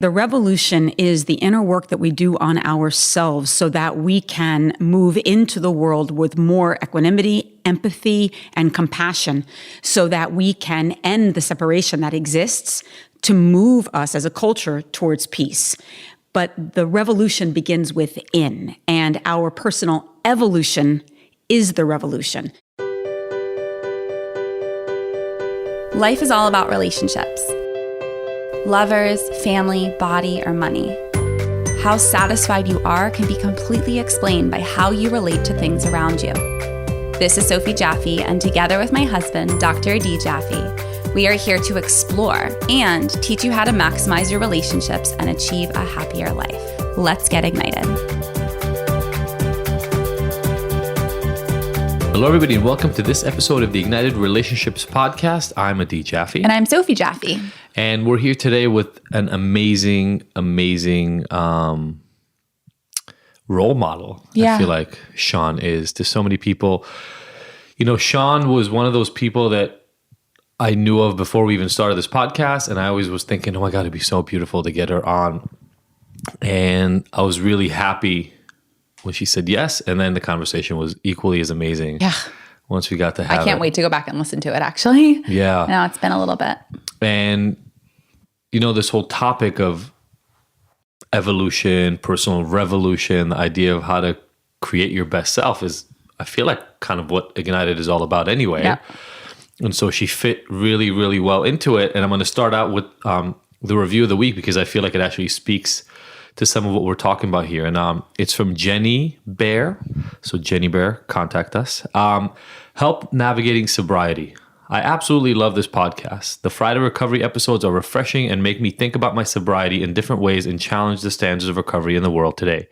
The revolution is the inner work that we do on ourselves so that we can move into the world with more equanimity, empathy, and compassion, so that we can end the separation that exists to move us as a culture towards peace. But the revolution begins within, and our personal evolution is the revolution. Life is all about relationships. Lovers, family, body, or money. How satisfied you are can be completely explained by how you relate to things around you. This is Sophie Jaffe, and together with my husband, Dr. Adi Jaffe, we are here to explore and teach you how to maximize your relationships and achieve a happier life. Let's get ignited. Hello, everybody, and welcome to this episode of the Ignited Relationships Podcast. I'm Adi Jaffe. And I'm Sophie Jaffe. And we're here today with an amazing role model. Yeah. I feel like Seane is to so many people. You know, Seane was one of those people that I knew of before we even started this podcast. And I always was thinking, oh my God, it'd be so beautiful to get her on. And I was really happy when she said yes. And then the conversation was equally as amazing. Yeah. Once we got to have I can't wait to go back and listen to it, actually. Yeah. Now it's been a little bit. And, you know, this whole topic of evolution, personal revolution, the idea of how to create your best self is, I feel like, kind of what Ignited is all about anyway. Yeah. And so she fit really, really well into it. And I'm going to start out with the review of the week because I feel like it actually speaks to some of what we're talking about here. And it's from Jenny Bear. So Jenny Bear, contact us. Help navigating sobriety. I absolutely love this podcast. The Friday recovery episodes are refreshing and make me think about my sobriety in different ways and challenge the standards of recovery in the world today.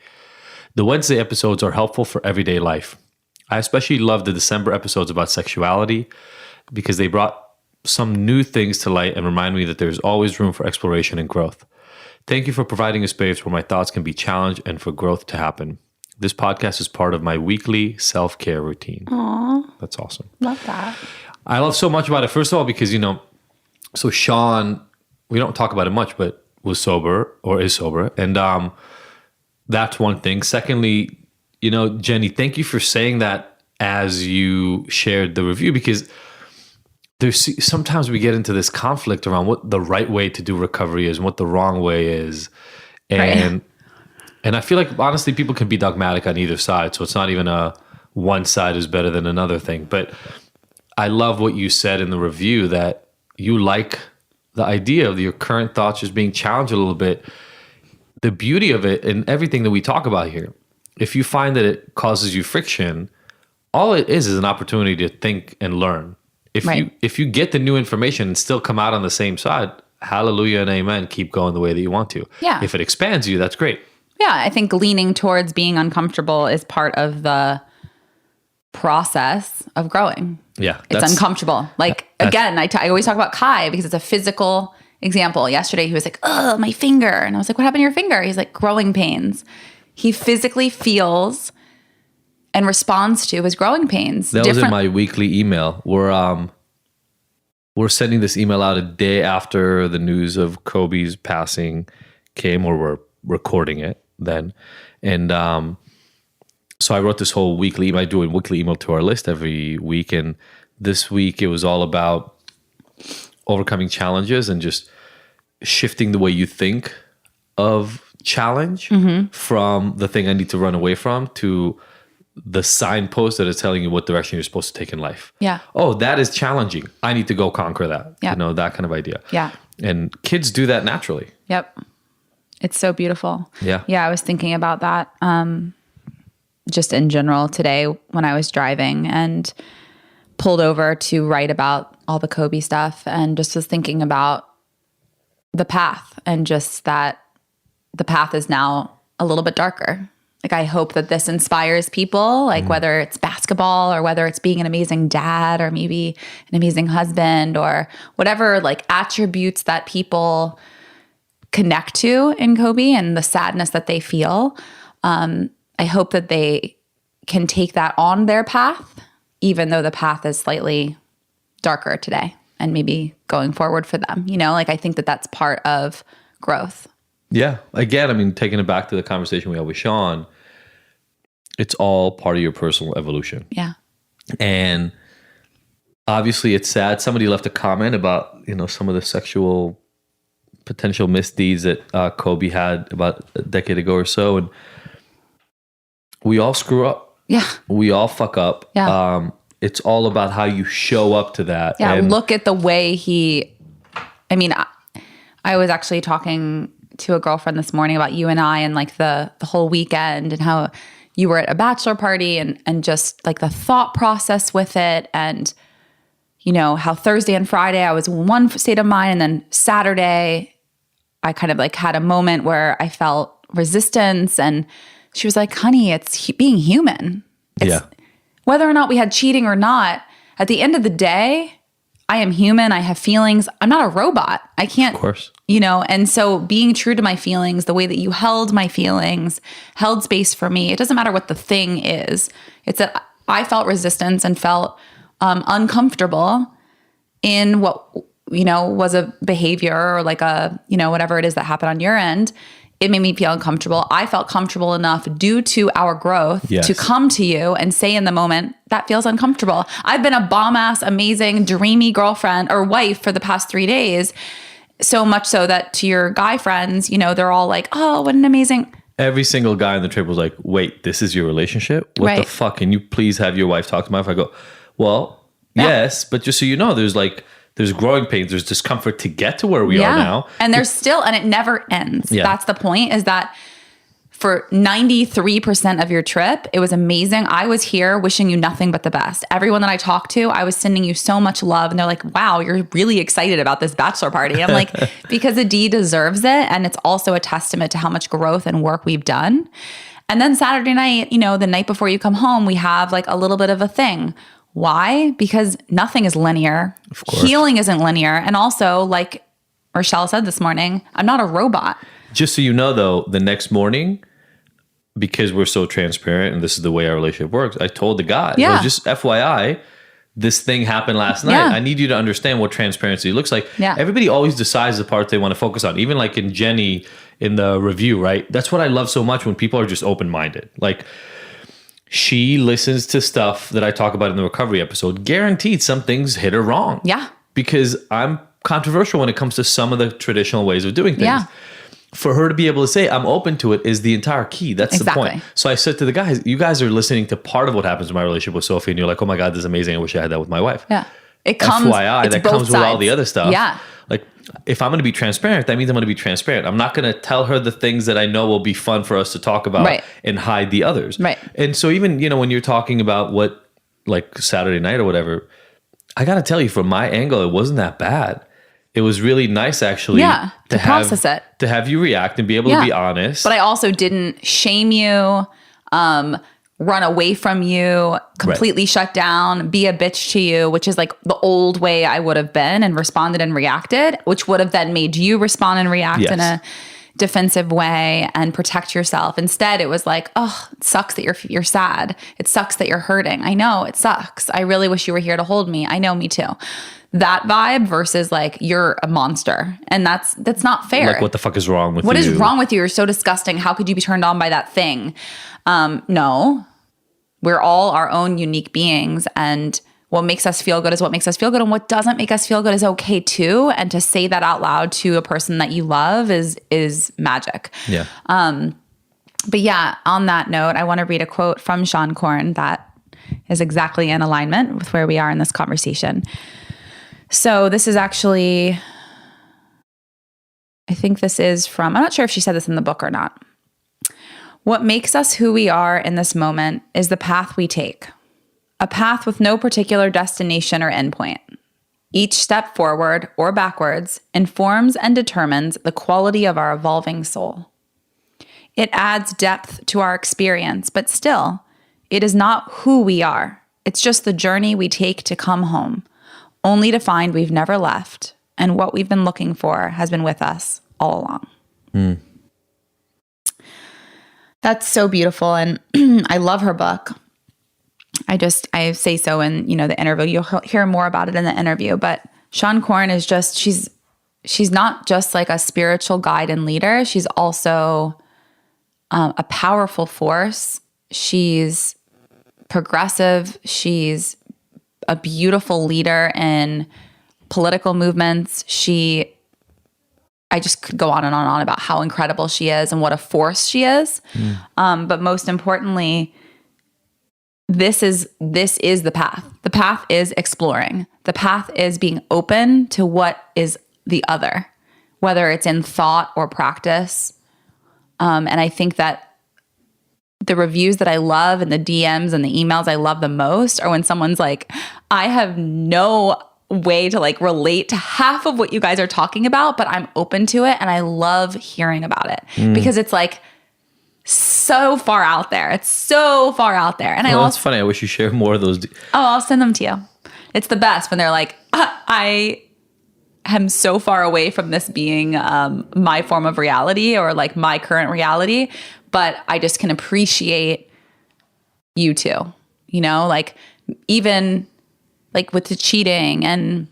The Wednesday episodes are helpful for everyday life. I especially love the December episodes about sexuality because they brought some new things to light and remind me that there's always room for exploration and growth. Thank you for providing a space where my thoughts can be challenged and for growth to happen. This podcast is part of my weekly self-care routine. Aww. That's awesome. Love that. I love so much about it. First of all, because, you know, so Seane, we don't talk about it much, but was sober or is sober. And that's one thing. Secondly, you know, Jenny, thank you for saying that as you shared the review, because there's sometimes we get into this conflict around what the right way to do recovery is and what the wrong way is. And and I feel like, honestly, people can be dogmatic on either side. So it's not even a one side is better than another thing. But I love what you said in the review, that you like the idea of your current thoughts just being challenged a little bit. The beauty of it and everything that we talk about here, if you find that it causes you friction, all it is an opportunity to think and learn. If you get the new information and still come out on the same side, hallelujah and amen, keep going the way that you want to. Yeah. If it expands you, that's great. Yeah, I think leaning towards being uncomfortable is part of the process of growing. Yeah. It's uncomfortable. Like, again, I always talk about Kai because it's a physical example. Yesterday, he was like, oh, my finger. And I was like, what happened to your finger? He's like, growing pains. He physically feels and responds to his growing pains. That was in my weekly email. We're sending this email out a day after the news of Kobe's passing came, or we're recording it then. And so I wrote this whole weekly email. I do a weekly email to our list every week. And this week it was all about overcoming challenges and just shifting the way you think of challenge from the thing I need to run away from to the signpost that is telling you what direction you're supposed to take in life. Yeah. Oh, that is challenging. I need to go conquer that. Yeah. You know, that kind of idea. Yeah. And kids do that naturally. Yep. It's so beautiful. Yeah. Yeah, I was thinking about that just in general today when I was driving and pulled over to write about all the Kobe stuff, and just was thinking about the path, and just that the path is now a little bit darker. Like, I hope that this inspires people, like whether it's basketball or whether it's being an amazing dad or maybe an amazing husband or whatever, like, attributes that people connect to in Kobe and the sadness that they feel. I hope that they can take that on their path, even though the path is slightly darker today and maybe going forward for them. You know, like, I think that that's part of growth. Yeah. Again, I mean, taking it back to the conversation we had with Sean, it's all part of your personal evolution. Yeah. And obviously it's sad. Somebody left a comment about, some of the sexual potential misdeeds that Kobe had about a decade ago or so. And we all screw up. Yeah. We all fuck up. Yeah. It's all about how you show up to that. Yeah. And look at the way I was actually talking to a girlfriend this morning about you and I and like the whole weekend and how you were at a bachelor party and just like the thought process with it. And, how Thursday and Friday I was in one state of mind, and then Saturday I kind of like had a moment where I felt resistance, and she was like, honey, it's being human. It's, whether or not we had cheating or not, at the end of the day, I am human. I have feelings. I'm not a robot. I can't, of course. And so being true to my feelings, the way that you held my feelings, held space for me, it doesn't matter what the thing is. It's that I felt resistance and felt uncomfortable in what, was a behavior or like a, whatever it is that happened on your end. It made me feel uncomfortable. I felt comfortable enough due to our growth to come to you and say in the moment, that feels uncomfortable. I've been a bomb-ass, amazing, dreamy girlfriend or wife for the past 3 days. So much so that to your guy friends, they're all like, oh, what an amazing... Every single guy on the trip was like, wait, this is your relationship? What the fuck? Can you please have your wife talk to my wife? I go, well, yes, but just so you know, there's growing pains, there's discomfort to get to where we are now. And there's still, and it never ends. Yeah. That's the point, is that for 93% of your trip, it was amazing. I was here wishing you nothing but the best. Everyone that I talked to, I was sending you so much love. And they're like, wow, you're really excited about this bachelor party. I'm like, because Adi deserves it. And it's also a testament to how much growth and work we've done. And then Saturday night, the night before you come home, we have like a little bit of a thing. Why? Because nothing is linear. Of course. Healing isn't linear. And also, like Rochelle said this morning, I'm not a robot. Just so you know, though, the next morning, because we're so transparent and this is the way our relationship works, I told the guy, just FYI, this thing happened last night. Yeah. I need you to understand what transparency looks like. Yeah. Everybody always decides the part they want to focus on. Even like in Jenny in the review, right? That's what I love so much when people are just open-minded. Like, she listens to stuff that I talk about in the recovery episode. Guaranteed some things hit her wrong. Yeah. Because I'm controversial when it comes to some of the traditional ways of doing things. Yeah. For her to be able to say, I'm open to it, is the entire key. That's the point. So I said to the guys, you guys are listening to part of what happens in my relationship with Sophie, and you're like, oh my God, this is amazing. I wish I had that with my wife. Yeah. It comes, FYI, that comes with all the other stuff. Yeah. Like, if I'm going to be transparent, that means I'm going to be transparent. I'm not going to tell her the things that I know will be fun for us to talk about and hide the others. Right. And so even, when you're talking about what, like Saturday night or whatever, I got to tell you, from my angle, it wasn't that bad. It was really nice, actually, to process it, to have you react and be able to be honest. But I also didn't shame you, run away from you, completely shut down, be a bitch to you, which is like the old way I would have been and responded and reacted, which would have then made you respond and react in a defensive way and protect yourself. Instead, it was like, oh, it sucks that you're sad. It sucks that you're hurting. I know it sucks. I really wish you were here to hold me. I know, me too. That vibe versus like, you're a monster. And that's not fair. Like, what the fuck is wrong with you? What is wrong with you? You're so disgusting. How could you be turned on by that thing? No, we're all our own unique beings. And what makes us feel good is what makes us feel good. And what doesn't make us feel good is okay too. And to say that out loud to a person that you love is magic. Yeah. But yeah, on that note, I want to read a quote from Seane Corne that is exactly in alignment with where we are in this conversation. So this is actually, I think this is from, I'm not sure if she said this in the book or not. What makes us who we are in this moment is the path we take, a path with no particular destination or endpoint. Each step forward or backwards informs and determines the quality of our evolving soul. It adds depth to our experience, but still, it is not who we are. It's just the journey we take to come home, only to find we've never left, and what we've been looking for has been with us all along. Mm. That's so beautiful, and I love her book. I say so in the interview. You'll hear more about it in the interview, but Seane Corne is just, she's she's not just like a spiritual guide and leader. She's also a powerful force. She's progressive. She's a beautiful leader in political movements. I just could go on and on and on about how incredible she is and what a force she is. But most importantly, this is the path. The path is exploring. The path is being open to what is the other, whether it's in thought or practice. And I think that the reviews that I love and the DMs and the emails I love the most are when someone's like, I have no way to like relate to half of what you guys are talking about, but I'm open to it and I love hearing about it because it's like so far out there. It's so far out there. And that's funny. I wish you shared more of those. I'll send them to you. It's the best when they're like, I am so far away from this being my form of reality or like my current reality, but I just can appreciate you too. You know, like even like with the cheating and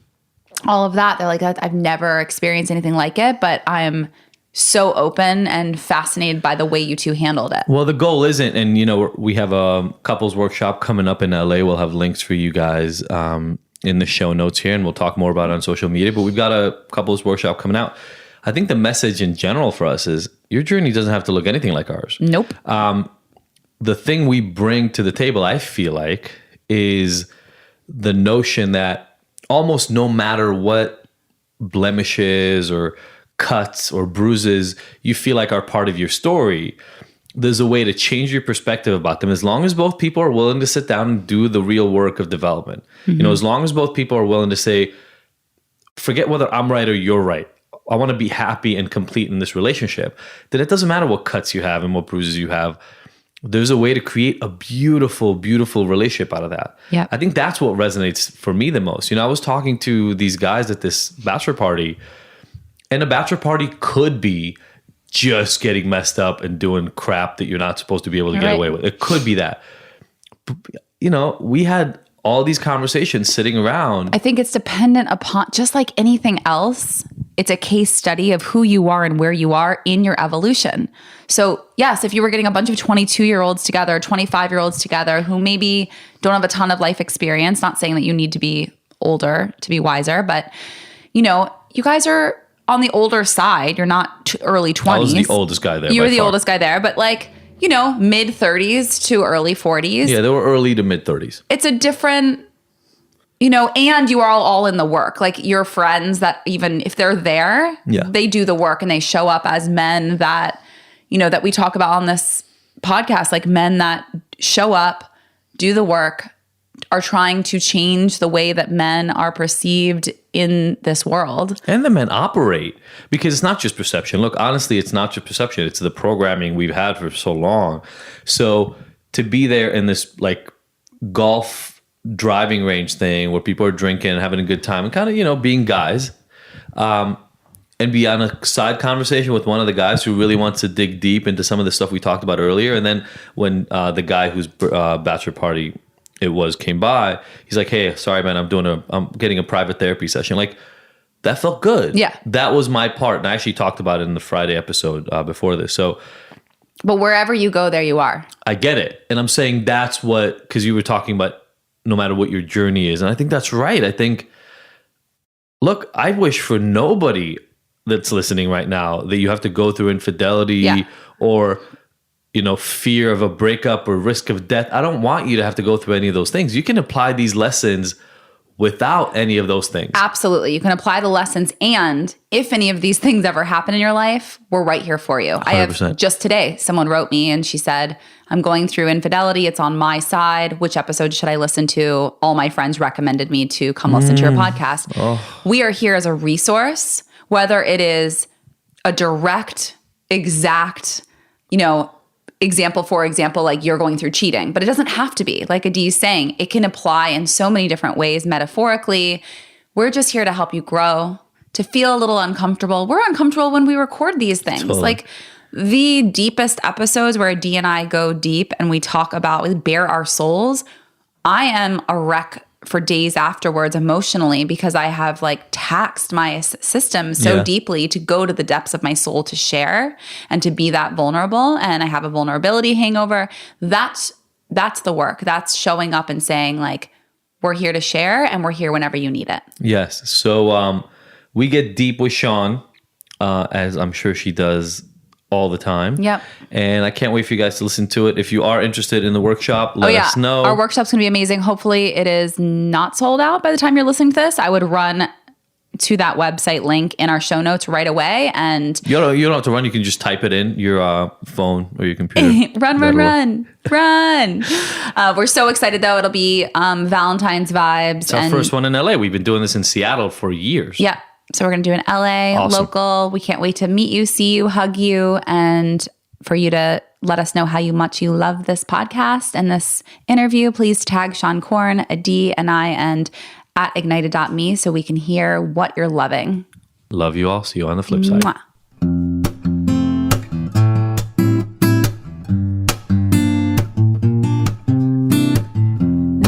all of that, they're like, I've never experienced anything like it, but I'm so open and fascinated by the way you two handled it. Well, the goal isn't, and you know, we have a couples workshop coming up in LA. We'll have links for you guys in the show notes here, and we'll talk more about it on social media, but we've got a couples workshop coming out. I think the message in general for us is your journey doesn't have to look anything like ours. Nope. The thing we bring to the table, I feel like, is the notion that almost no matter what blemishes or cuts or bruises you feel like are part of your story, there's a way to change your perspective about them as long as both people are willing to sit down and do the real work of development. You know, as long as both people are willing to say, forget whether I'm right or you're right. I want to be happy and complete in this relationship. Then it doesn't matter what cuts you have and what bruises you have. There's a way to create a beautiful, beautiful relationship out of that. Yeah. I think that's what resonates for me the most. You know, I was talking to these guys at this bachelor party, and a bachelor party could be just getting messed up and doing crap that you're not supposed to be able to get away with. It could be that. You know, we had all these conversations sitting around. I think it's dependent upon, just like anything else, it's a case study of who you are and where you are in your evolution. So yes, if you were getting a bunch of 22-year-olds together, 25-year-olds together who maybe don't have a ton of life experience, not saying that you need to be older to be wiser, but you know, you guys are on the older side. You're not early 20s. I was the oldest guy there. You were the oldest guy there, but like, you know, mid 30s to early 40s. Yeah, they were early to mid 30s. It's a different, you know, and you are all in the work. Like your friends that even if they're there, they do the work and they show up as men that, you know, that we talk about on this podcast, like men that show up, do the work, are trying to change the way that men are perceived in this world. And the men operate, because it's not just perception. Look, honestly, it's not just perception. It's the programming we've had for so long. So to be there in this like golf driving range thing where people are drinking and having a good time and kind of, you know, being guys, and be on a side conversation with one of the guys who really wants to dig deep into some of the stuff we talked about earlier. And then when the guy whose bachelor party it was came by, he's like, hey, sorry, man, I'm getting a private therapy session. Like, that felt good. Yeah. That was my part. And I actually talked about it in the Friday episode before this. So, but wherever you go, there you are. I get it. And I'm saying that's what, because you were talking about no matter what your journey is. And I think that's right. I think, look, I wish for nobody that's listening right now that you have to go through infidelity or, you know, fear of a breakup or risk of death. I don't want you to have to go through any of those things. You can apply these lessons without any of those things. Absolutely. You can apply the lessons. And if any of these things ever happen in your life, we're right here for you. 100%. I have just today, someone wrote me and she said, I'm going through infidelity. It's on my side. Which episode should I listen to? All my friends recommended me to come listen to your podcast. Oh. We are here as a resource, whether it is a direct, exact, you know, example, for example, like you're going through cheating, but it doesn't have to be. Like Adi's saying, it can apply in so many different ways metaphorically. We're just here to help you grow, to feel a little uncomfortable. We're uncomfortable when we record these things. Totally. Like the deepest episodes where Adi and I go deep and we talk about, we bare our souls. I am a wreck for days afterwards emotionally because I have like taxed my system so deeply to go to the depths of my soul to share and to be that vulnerable. And I have a vulnerability hangover. That's the work. That's showing up and saying like, we're here to share and we're here whenever you need it. Yes. So we get deep with Seane, as I'm sure she does all the time. Yep. And I can't wait for you guys to listen to it. If you are interested in the workshop, let us know. Our workshop's going to be amazing. Hopefully it is not sold out by the time you're listening to this. I would run to that website link in our show notes right away. And you don't have to run. You can just type it in your phone or your computer. run. We're so excited though. It'll be Valentine's vibes. It's our first one in LA. We've been doing this in Seattle for years. Yeah. So we're going to do an LA local. We can't wait to meet you, see you, hug you, and for you to let us know how much you love this podcast and this interview. Please tag Seane Corne, a D, an I, and at ignited.me so we can hear what you're loving. Love you all. See you on the flip side. Mwah.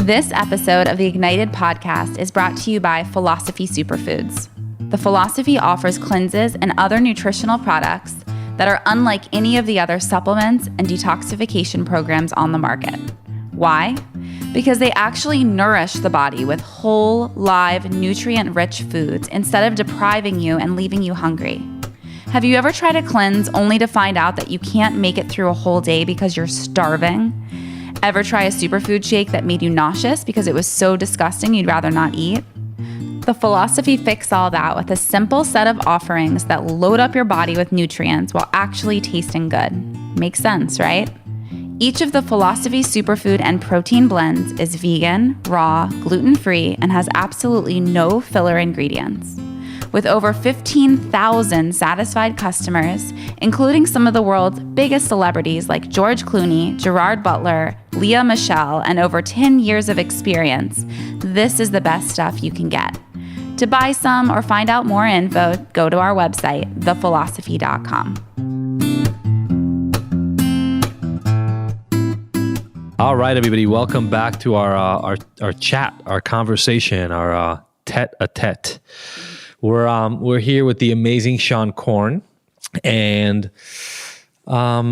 This episode of the Ignited podcast is brought to you by Philosophy Superfoods. The Philosophy offers cleanses and other nutritional products that are unlike any of the other supplements and detoxification programs on the market. Why? Because they actually nourish the body with whole, live, nutrient-rich foods instead of depriving you and leaving you hungry. Have you ever tried a cleanse only to find out that you can't make it through a whole day because you're starving? Ever try a superfood shake that made you nauseous because it was so disgusting you'd rather not eat? The Philosophy fix all that with a simple set of offerings that load up your body with nutrients while actually tasting good. Makes sense, right? Each of the Philosophy superfood and protein blends is vegan, raw, gluten-free, and has absolutely no filler ingredients. With over 15,000 satisfied customers, including some of the world's biggest celebrities like George Clooney, Gerard Butler, Lea Michele, and over 10 years of experience, this is the best stuff you can get. To buy some or find out more info, go to our website, thephilosophy.com. All right, everybody, welcome back to our chat, our conversation, our tete-a-tete. We're here with the amazing Seane Corne, and I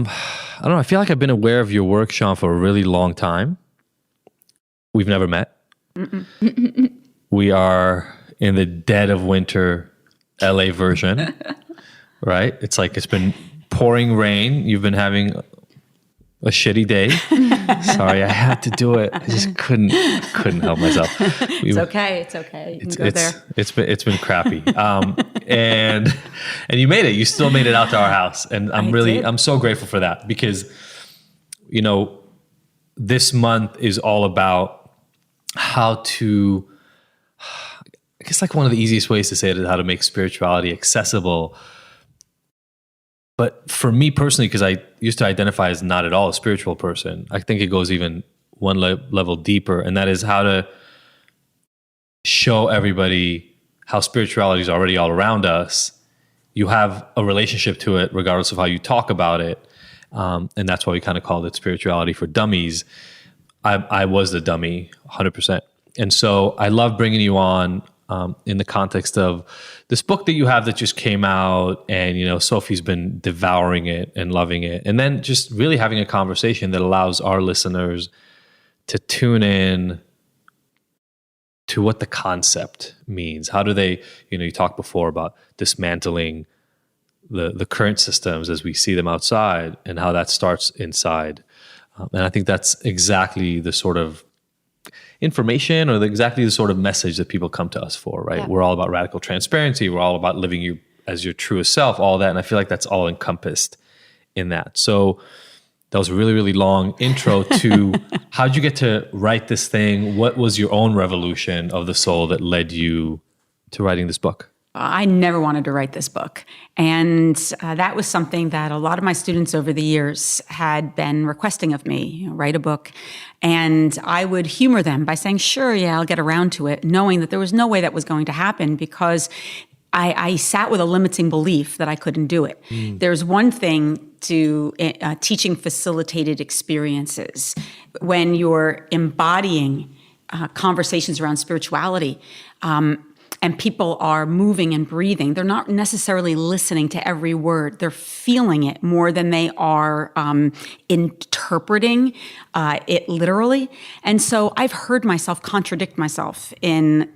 don't know. I feel like I've been aware of your work, Seane, for a really long time. We've never met. We are in the dead of winter, LA version, right? It's like it's been pouring rain. You've been having a shitty day. Sorry, I had to do it. I just couldn't help myself. It's okay. You can go there. It's been crappy. And you made it. You still made it out to our house, and I'm so grateful for that because, this month is all about how to. I guess like one of the easiest ways to say it is how to make spirituality accessible. But for me personally, because I used to identify as not at all a spiritual person, I think it goes even one level deeper, and that is how to show everybody how spirituality is already all around us. You have a relationship to it regardless of how you talk about it, and that's why we kind of called it spirituality for dummies. I was the dummy 100%. And so I love bringing you on in the context of this book that you have that just came out, and Sophie's been devouring it and loving it, and then just really having a conversation that allows our listeners to tune in to what the concept means. How do they, you talked before about dismantling the current systems as we see them outside, and how that starts inside. And I think that's exactly the sort of information or exactly the sort of message that people come to us for, right? Yeah. We're all about radical transparency. We're all about living you as your truest self, all that. And I feel like that's all encompassed in that. So that was a really, really long intro to how'd you get to write this thing? What was your own revolution of the soul that led you to writing this book? I never wanted to write this book. And that was something that a lot of my students over the years had been requesting of me, write a book. And I would humor them by saying, sure, yeah, I'll get around to it, knowing that there was no way that was going to happen because I sat with a limiting belief that I couldn't do it. There's one thing to teaching facilitated experiences. When you're embodying conversations around spirituality, and people are moving and breathing, they're not necessarily listening to every word. They're feeling it more than they are interpreting it literally. And so I've heard myself contradict myself in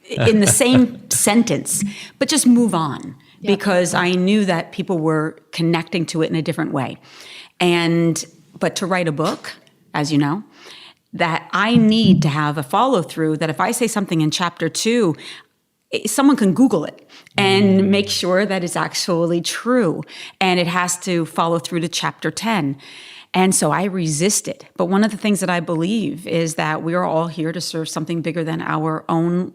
the same sentence, but just move on because I knew that people were connecting to it in a different way. But to write a book, as you know, that I need to have a follow through, that if I say something in chapter 2, someone can Google it and make sure that it's actually true. And it has to follow through to chapter 10. And so I resisted. But one of the things that I believe is that we are all here to serve something bigger than our own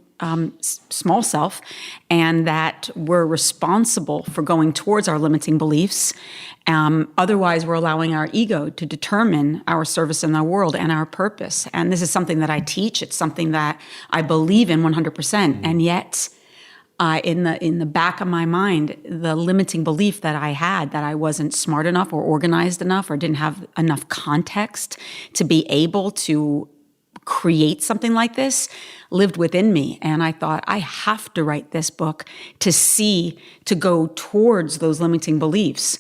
small self, and that we're responsible for going towards our limiting beliefs. Otherwise, we're allowing our ego to determine our service in the world and our purpose. And this is something that I teach. It's something that I believe in 100%. And yet, in the back of my mind, the limiting belief that I had that I wasn't smart enough or organized enough or didn't have enough context to be able to create something like this lived within me. And I thought, I have to write this book to go towards those limiting beliefs,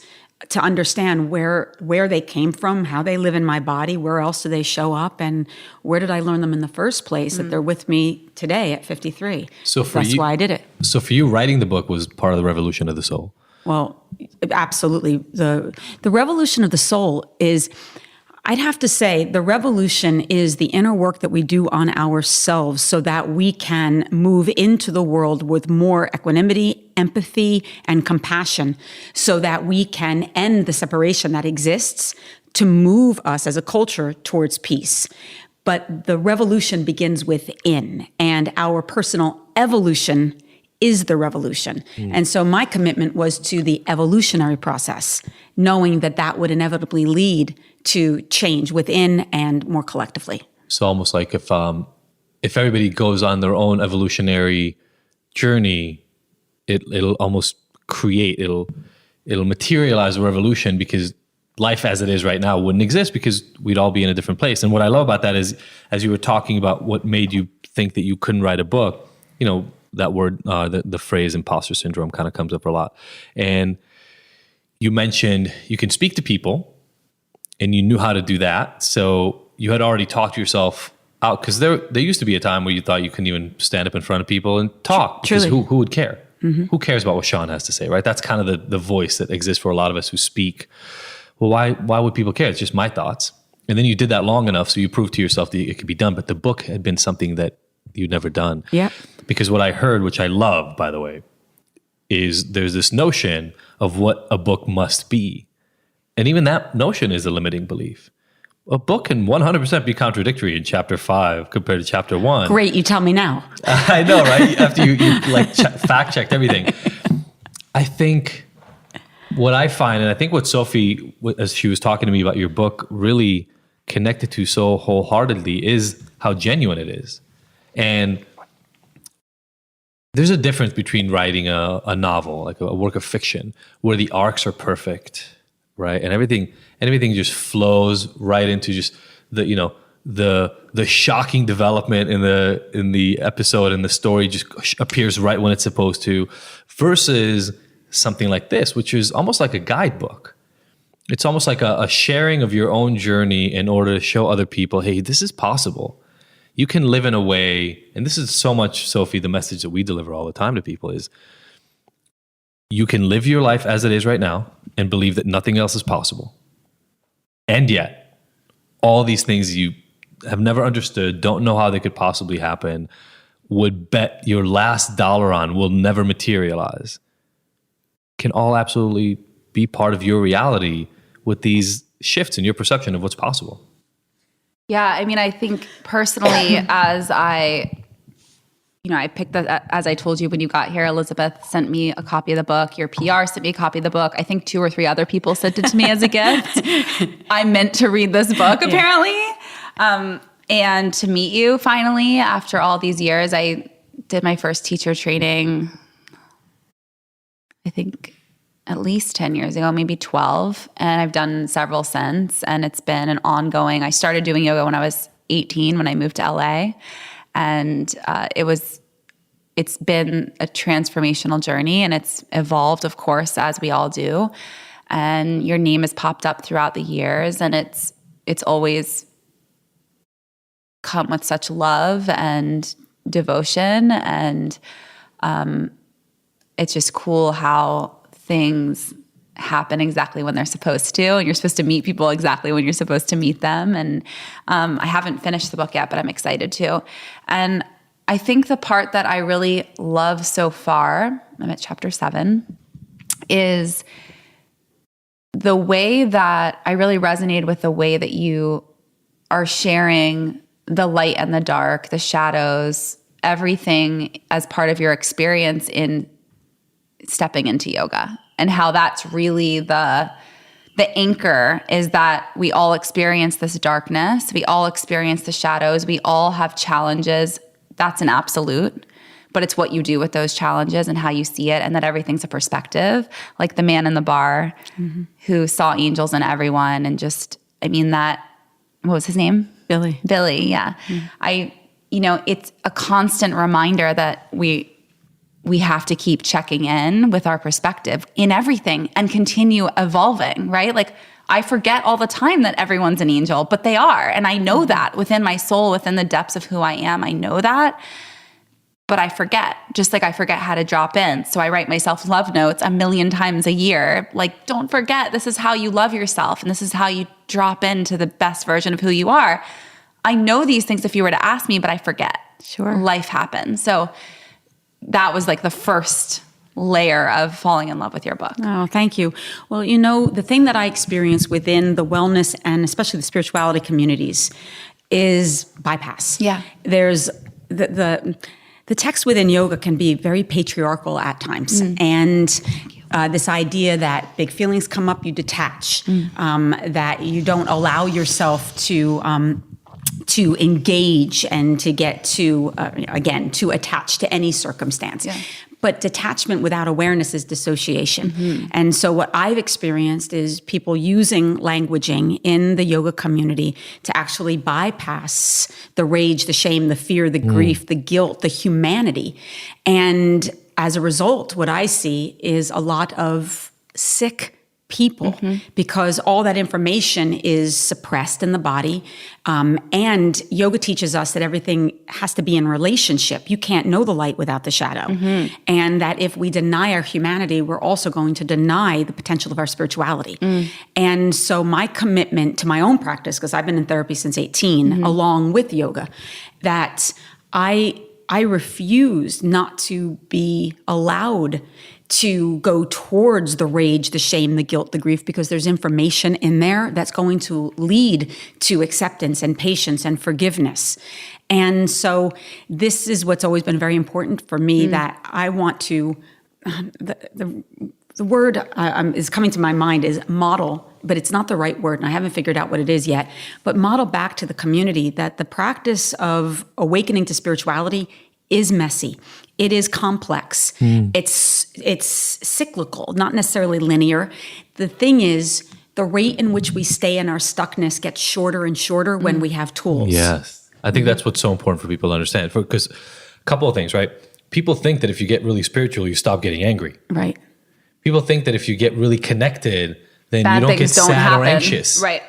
to understand where they came from, how they live in my body, where else do they show up, and where did I learn them in the first place, that they're with me today at 53. So that's why I did it. So for you, writing the book was part of the revolution of the soul. Well, absolutely. The revolution of the soul is, I'd have to say, the revolution is the inner work that we do on ourselves so that we can move into the world with more equanimity, empathy, and compassion, so that we can end the separation that exists to move us as a culture towards peace. But the revolution begins within, and our personal evolution is the revolution. And so my commitment was to the evolutionary process, knowing that that would inevitably lead to change within and more collectively. So almost like if everybody goes on their own evolutionary journey, it'll almost it'll materialize a revolution, because life as it is right now wouldn't exist, because we'd all be in a different place. And what I love about that is, as you were talking about what made you think that you couldn't write a book, that word, the phrase imposter syndrome kind of comes up a lot. And you mentioned you can speak to people, and you knew how to do that. So you had already talked yourself out, because there used to be a time where you thought you couldn't even stand up in front of people and talk, because who would care? Mm-hmm. Who cares about what Seane has to say, right? That's kind of the voice that exists for a lot of us who speak. Well, why would people care? It's just my thoughts. And then you did that long enough, so you proved to yourself that it could be done. But the book had been something that you'd never done. Yeah. Because what I heard, which I love, by the way, is there's this notion of what a book must be. And even that notion is a limiting belief. A book can 100% be contradictory in chapter 5 compared to chapter 1. Great, you tell me now. I know, right? After you fact checked everything. I think what I find, and I think what Sophie, as she was talking to me about your book, really connected to so wholeheartedly, is how genuine it is. And there's a difference between writing a novel, like a work of fiction, where the arcs are perfect, right? And everything just flows right into just the shocking development in the episode, and the story just appears right when it's supposed to, versus something like this, which is almost like a guidebook. It's almost like a sharing of your own journey in order to show other people, hey, this is possible. You can live in a way, and this is so much, Sophie, the message that we deliver all the time to people is, you can live your life as it is right now and believe that nothing else is possible. And yet, all these things you have never understood, don't know how they could possibly happen, would bet your last dollar on will never materialize, can all absolutely be part of your reality with these shifts in your perception of what's possible. Yeah, I mean, I think personally, as I picked that, as I told you when you got here, Elizabeth sent me a copy of the book. Your PR sent me a copy of the book. I think 2 or 3 other people sent it to me as a gift. I meant to read this book, apparently. And to meet you finally after all these years. I did my first teacher training, I think at least 10 years ago, maybe 12. And I've done several since. And it's been an ongoing, I started doing yoga when I was 18 when I moved to LA. And it's been a transformational journey, and it's evolved, of course, as we all do. And your name has popped up throughout the years, and it's always come with such love and devotion. And it's just cool how things happen exactly when they're supposed to, and you're supposed to meet people exactly when you're supposed to meet them. And I haven't finished the book yet, but I'm excited to. And I think the part that I really love so far, I'm at chapter 7, is the way that I really resonated with the way that you are sharing the light and the dark, the shadows, everything as part of your experience in stepping into yoga, and how that's really the anchor, is that we all experience this darkness. We all experience the shadows. We all have challenges. That's an absolute, but it's what you do with those challenges and how you see it, and that everything's a perspective. Like the man in the bar who saw angels in everyone, and just, I mean, that, what was his name? Billy. Billy, yeah. It's a constant reminder that we have to keep checking in with our perspective in everything and continue evolving, right? Like, I forget all the time that everyone's an angel, but they are. And I know that within my soul, within the depths of who I am, I know that. But I forget, just like I forget how to drop in. So I write myself love notes 1,000,000 times a year. Like, don't forget, this is how you love yourself, and this is how you drop into the best version of who you are. I know these things if you were to ask me, but I forget. Sure. Life happens. So that was like the first layer of falling in love with your book. Oh, thank you. Well, the thing that I experience within the wellness and especially the spirituality communities is bypass. Yeah. There's the text within yoga can be very patriarchal at times. And this idea that big feelings come up, you detach, that you don't allow yourself to engage and to get to, to attach to any circumstance. Yeah. But detachment without awareness is dissociation. And so what I've experienced is people using languaging in the yoga community to actually bypass the rage, the shame, the fear, the grief, the guilt, the humanity. And as a result, what I see is a lot of sick people because all that information is suppressed in the body. And yoga teaches us that everything has to be in relationship. You can't know the light without the shadow. And that if we deny our humanity, we're also going to deny the potential of our spirituality. And so my commitment to my own practice, because I've been in therapy since 18, along with yoga, that I refuse not to be allowed to go towards the rage, the shame, the guilt, the grief, because there's information in there that's going to lead to acceptance and patience and forgiveness. And so this is what's always been very important for me, that I want to, the word is coming to my mind is model, but it's not the right word, and I haven't figured out what it is yet, but model back to the community that the practice of awakening to spirituality is messy. It is complex. It's cyclical, not necessarily linear. The thing is, the rate in which we stay in our stuckness gets shorter and shorter when we have tools. Yes. I think that's what's so important for people to understand. Because a couple of things, right? People think that if you get really spiritual, you stop getting angry. Right. People think that if you get really connected, then Bad you don't get things don't sad happen. or anxious. Right.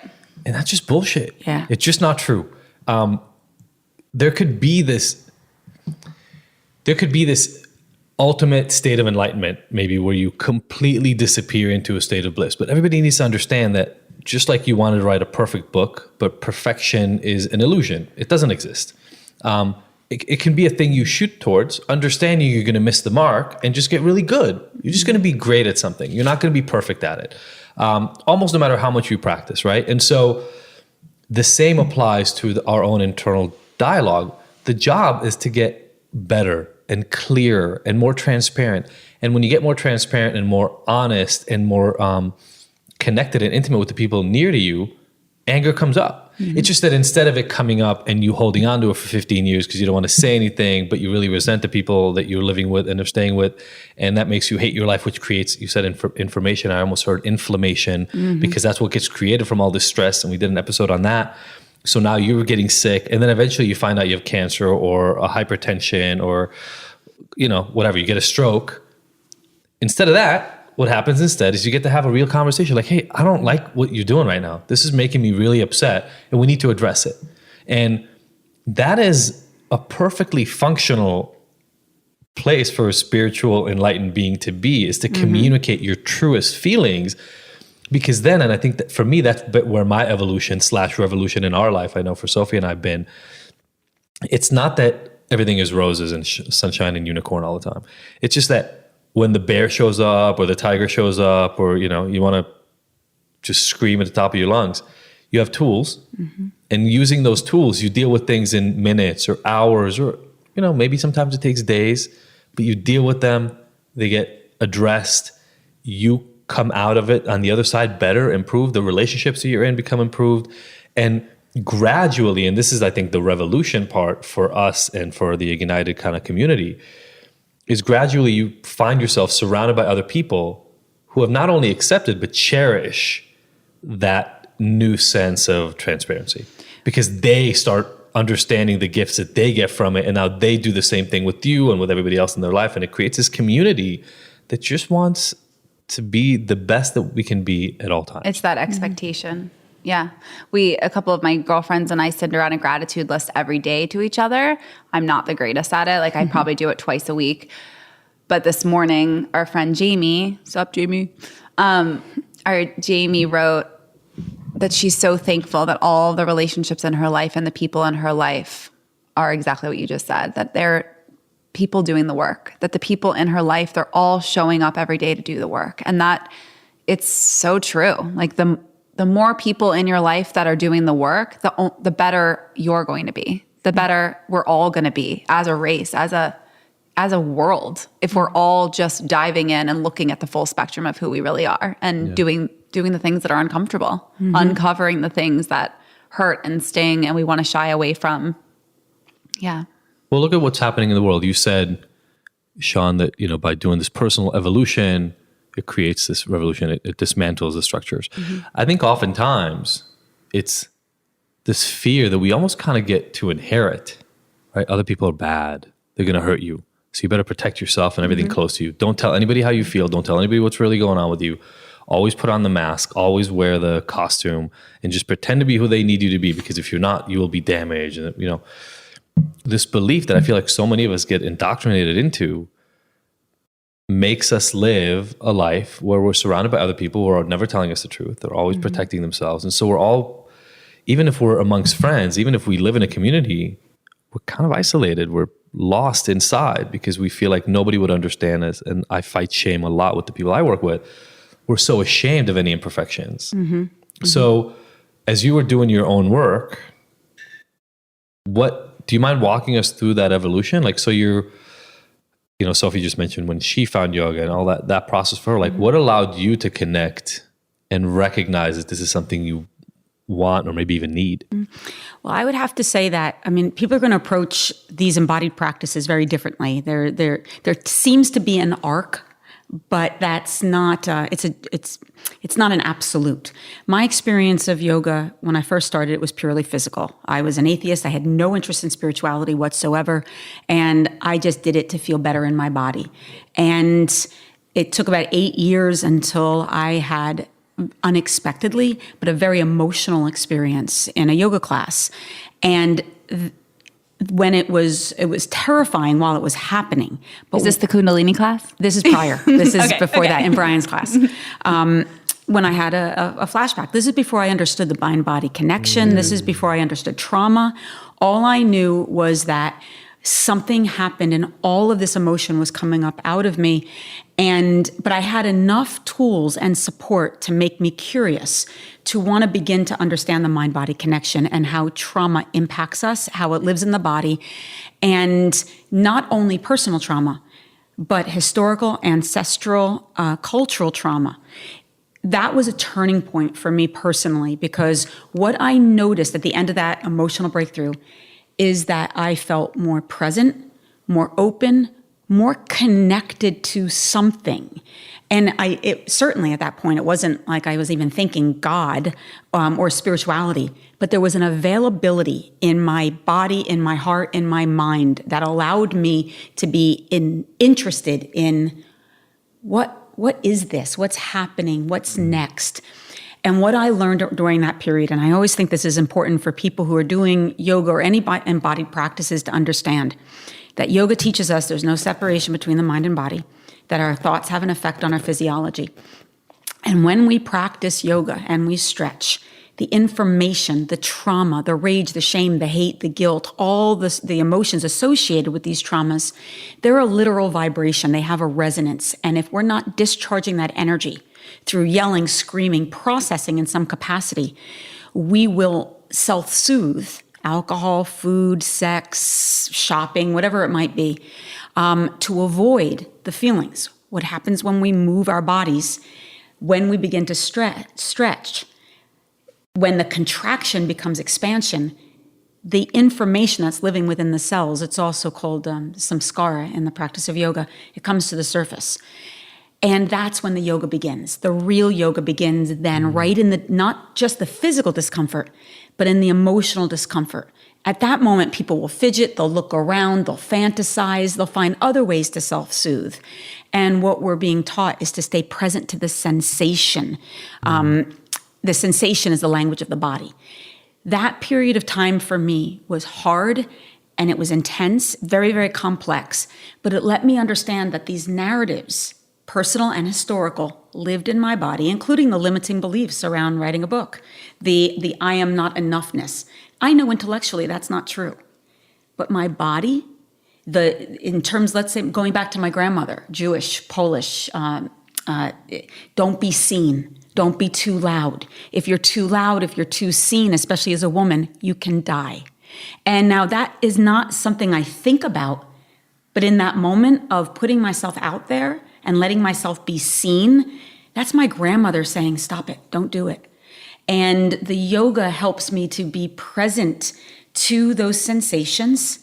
And that's just bullshit. Yeah. It's just not true. There could be this ultimate state of enlightenment, maybe, where you completely disappear into a state of bliss. But everybody needs to understand that just like you wanted to write a perfect book, but perfection is an illusion. It doesn't exist. It can be a thing you shoot towards, understanding you're going to miss the mark and just get really good. You're just going to be great at something. You're not going to be perfect at it, almost no matter how much you practice, right? And so the same applies to our own internal dialogue. The job is to get better and clearer and more transparent. And when you get more transparent and more honest and more connected and intimate with the people near to you, anger comes up. It's just that instead of it coming up and you holding on to it for 15 years because you don't want to say anything, but you really resent the people that you're living with and are staying with, and that makes you hate your life, which creates, you said information, I almost heard inflammation, because that's what gets created from all this stress, and we did an episode on that. So now you're getting sick, and then eventually you find out you have cancer or a hypertension or, whatever, you get a stroke. Instead of that, what happens instead is you get to have a real conversation like, hey, I don't like what you're doing right now. This is making me really upset, and we need to address it. And that is a perfectly functional place for a spiritual enlightened being to be, is to communicate your truest feelings. Because then, and I think that for me, that's where my evolution/revolution in our life, I know for Sophie and I have been, it's not that everything is roses and sunshine and unicorn all the time. It's just that when the bear shows up or the tiger shows up, or, you want to just scream at the top of your lungs, you have tools. And using those tools, you deal with things in minutes or hours, or, maybe sometimes it takes days, but you deal with them, they get addressed, you come out of it on the other side better, improved, the relationships that you're in become improved. And gradually, and this is, I think, the revolution part for us and for the Ignited kind of community, is gradually you find yourself surrounded by other people who have not only accepted, but cherish that new sense of transparency, because they start understanding the gifts that they get from it. And now they do the same thing with you and with everybody else in their life. And it creates this community that just wants to be the best that we can be at all times. It's that expectation. Yeah. A couple of my girlfriends and I send around a gratitude list every day to each other. I'm not the greatest at it. Like I probably do it twice a week. But this morning, our friend Jamie, sup Jamie? Jamie wrote that she's so thankful that all the relationships in her life and the people in her life are exactly what you just said, that they're people doing the work, that the people in her life, they're all showing up every day to do the work. And that it's so true. Like the more people in your life that are doing the work, the better you're going to be, the better we're all going to be as a race, as a world, if we're all just diving in and looking at the full spectrum of who we really are and doing the things that are uncomfortable, uncovering the things that hurt and sting and we want to shy away from. Yeah. Well, look at what's happening in the world. You said, Seane, that, by doing this personal evolution, it creates this revolution. It dismantles the structures. I think oftentimes it's this fear that we almost kind of get to inherit, right? Other people are bad. They're going to hurt you. So you better protect yourself and everything close to you. Don't tell anybody how you feel. Don't tell anybody what's really going on with you. Always put on the mask. Always wear the costume and just pretend to be who they need you to be, because if you're not, you will be damaged. And, this belief that I feel like so many of us get indoctrinated into makes us live a life where we're surrounded by other people who are never telling us the truth. They're always protecting themselves. And so we're all, even if we're amongst friends, even if we live in a community, we're kind of isolated. We're lost inside because we feel like nobody would understand us. And I fight shame a lot with the people I work with. We're so ashamed of any imperfections. So as you were doing your own work, do you mind walking us through that evolution? Like, so Sophie just mentioned when she found yoga and all that process for her, like what allowed you to connect and recognize that this is something you want or maybe even need? Well, I would have to say that, people are going to approach these embodied practices very differently. There seems to be an arc, but that's not, it's not an absolute. My experience of yoga when I first started, it was purely physical. I was an atheist. I had no interest in spirituality whatsoever. And I just did it to feel better in my body. And it took about 8 years until I had unexpectedly, but a very emotional experience in a yoga class. And when it was terrifying while it was happening. But is this the Kundalini class? This is prior. This is before that in Bryant's class. When I had a flashback. This is before I understood the mind-body connection. This is before I understood trauma. All I knew was that something happened and all of this emotion was coming up out of me. But I had enough tools and support to make me curious, to want to begin to understand the mind-body connection and how trauma impacts us, how it lives in the body, and not only personal trauma, but historical, ancestral, cultural trauma. That was a turning point for me personally, because what I noticed at the end of that emotional breakthrough is that I felt more present, more open, more connected to something. And certainly at that point, it wasn't like I was even thinking God or spirituality, but there was an availability in my body, in my heart, in my mind that allowed me to be interested in what is this? What's happening? What's next? And what I learned during that period, and I always think this is important for people who are doing yoga or any embodied practices to understand, that yoga teaches us there's no separation between the mind and body, that our thoughts have an effect on our physiology. And when we practice yoga and we stretch, the information, the trauma, the rage, the shame, the hate, the guilt, all the emotions associated with these traumas, they're a literal vibration. They have a resonance. And if we're not discharging that energy through yelling, screaming, processing in some capacity, we will self-soothe, alcohol, food, sex, shopping, whatever it might be, to avoid the feelings. What happens when we move our bodies, when we begin to stretch, when the contraction becomes expansion, the information that's living within the cells, it's also called samskara in the practice of yoga, it comes to the surface. And that's when the yoga begins. The real yoga begins then, right in the, not just the physical discomfort, but in the emotional discomfort. At that moment, people will fidget, they'll look around, they'll fantasize, they'll find other ways to self-soothe. And what we're being taught is to stay present to the sensation. The sensation is the language of the body. That period of time for me was hard and it was intense, very, very complex, but it let me understand that these narratives, personal and historical, lived in my body, including the limiting beliefs around writing a book, the I am not enoughness. I know intellectually that's not true, but my body, in terms, let's say, going back to my grandmother, Jewish, Polish, don't be seen, don't be too loud. If you're too loud, if you're too seen, especially as a woman, you can die. And now that is not something I think about, but in that moment of putting myself out there and letting myself be seen, that's my grandmother saying, stop it, don't do it. And the yoga helps me to be present to those sensations,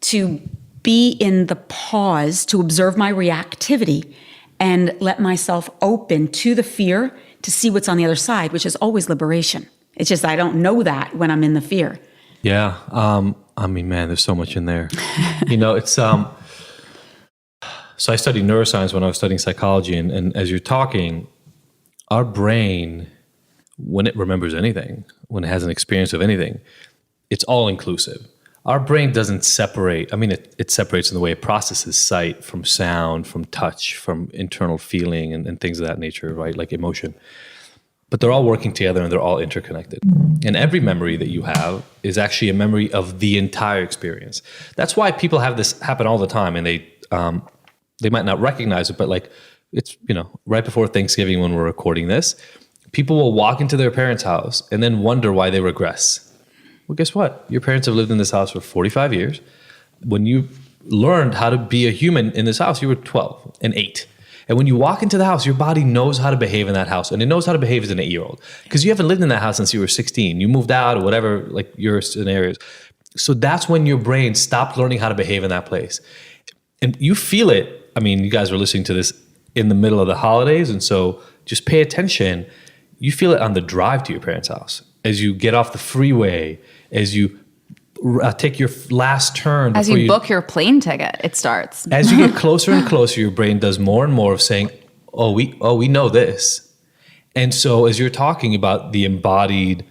to be in the pause, to observe my reactivity and let myself open to the fear to see what's on the other side, which is always liberation. It's just I don't know that when I'm in the fear. Yeah. I mean, man, there's so much in there. It's... So I studied neuroscience when I was studying psychology, and as you're talking, our brain, when it remembers anything, when it has an experience of anything, it's all inclusive. Our brain doesn't separate. I mean, it separates in the way it processes sight from sound, from touch, from internal feeling and things of that nature, right? Like emotion. But they're all working together and they're all interconnected. And every memory that you have is actually a memory of the entire experience. That's why people have this happen all the time, and they might not recognize it, but like it's, right before Thanksgiving when we're recording this, people will walk into their parents' house and then wonder why they regress. Well, guess what? Your parents have lived in this house for 45 years. When you learned how to be a human in this house, you were 12 and 8. And when you walk into the house, your body knows how to behave in that house, and it knows how to behave as an 8-year-old because you haven't lived in that house since you were 16. You moved out or whatever, like your scenarios. So that's when your brain stopped learning how to behave in that place. And you feel it. I mean, you guys are listening to this in the middle of the holidays, and so just pay attention. You feel it on the drive to your parents' house. As you get off the freeway, as you take your last turn. As you book your plane ticket, it starts. As you get closer and closer, your brain does more and more of saying, we know this. And so as you're talking about the embodied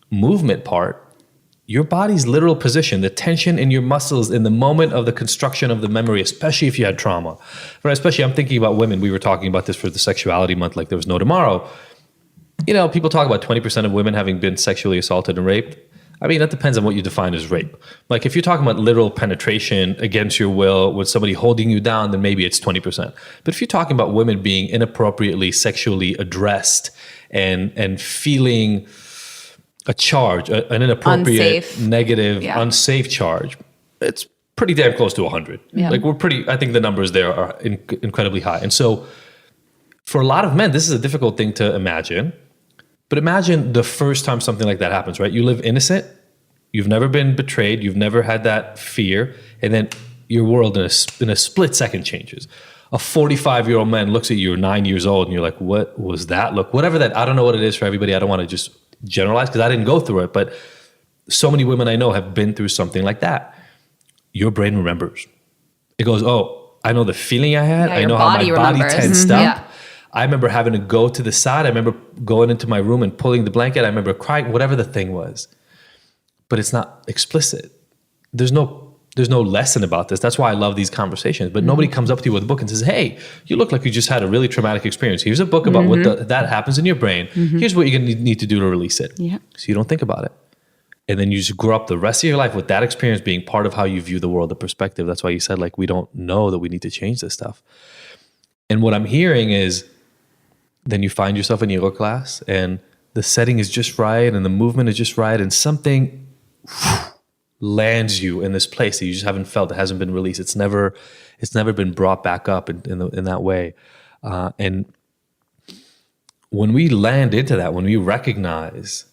movement part, your body's literal position, the tension in your muscles in the moment of the construction of the memory, especially if you had trauma. Right? Especially, I'm thinking about women. We were talking about this for the sexuality month, like there was no tomorrow. People talk about 20% of women having been sexually assaulted and raped. I mean, that depends on what you define as rape. Like if you're talking about literal penetration against your will with somebody holding you down, then maybe it's 20%. But if you're talking about women being inappropriately sexually addressed and feeling a charge, an inappropriate, unsafe, negative, unsafe charge, it's pretty damn close to 100. Yeah. Like I think the numbers there are incredibly high. And so for a lot of men, this is a difficult thing to imagine. But imagine the first time something like that happens, right? You live innocent. You've never been betrayed. You've never had that fear. And then your world in a split second changes. A 45-year-old man looks at you, you're 9 years old, and you're like, what was that? Look, whatever that, I don't know what it is for everybody. I don't want to just generalize because I didn't go through it, but so many women I know have been through something like that. Your brain remembers. It goes, oh, I know the feeling I had. I know how my body tensed up. Yeah. I remember having to go to the side. I remember going into my room and pulling the blanket. I remember crying, whatever the thing was. But it's not explicit. There's no lesson about this. That's why I love these conversations. But nobody comes up to you with a book and says, hey, you look like you just had a really traumatic experience. Here's a book about what that happens in your brain. Here's what you're going to need to do to release it. Yeah. So you don't think about it. And then you just grow up the rest of your life with that experience being part of how you view the world, the perspective. That's why you said, like, we don't know that we need to change this stuff. And what I'm hearing is then you find yourself in yoga class and the setting is just right and the movement is just right and something lands you in this place that you just haven't felt. It hasn't been released. It's never been brought back up in that way. And when we land into that, when we recognize,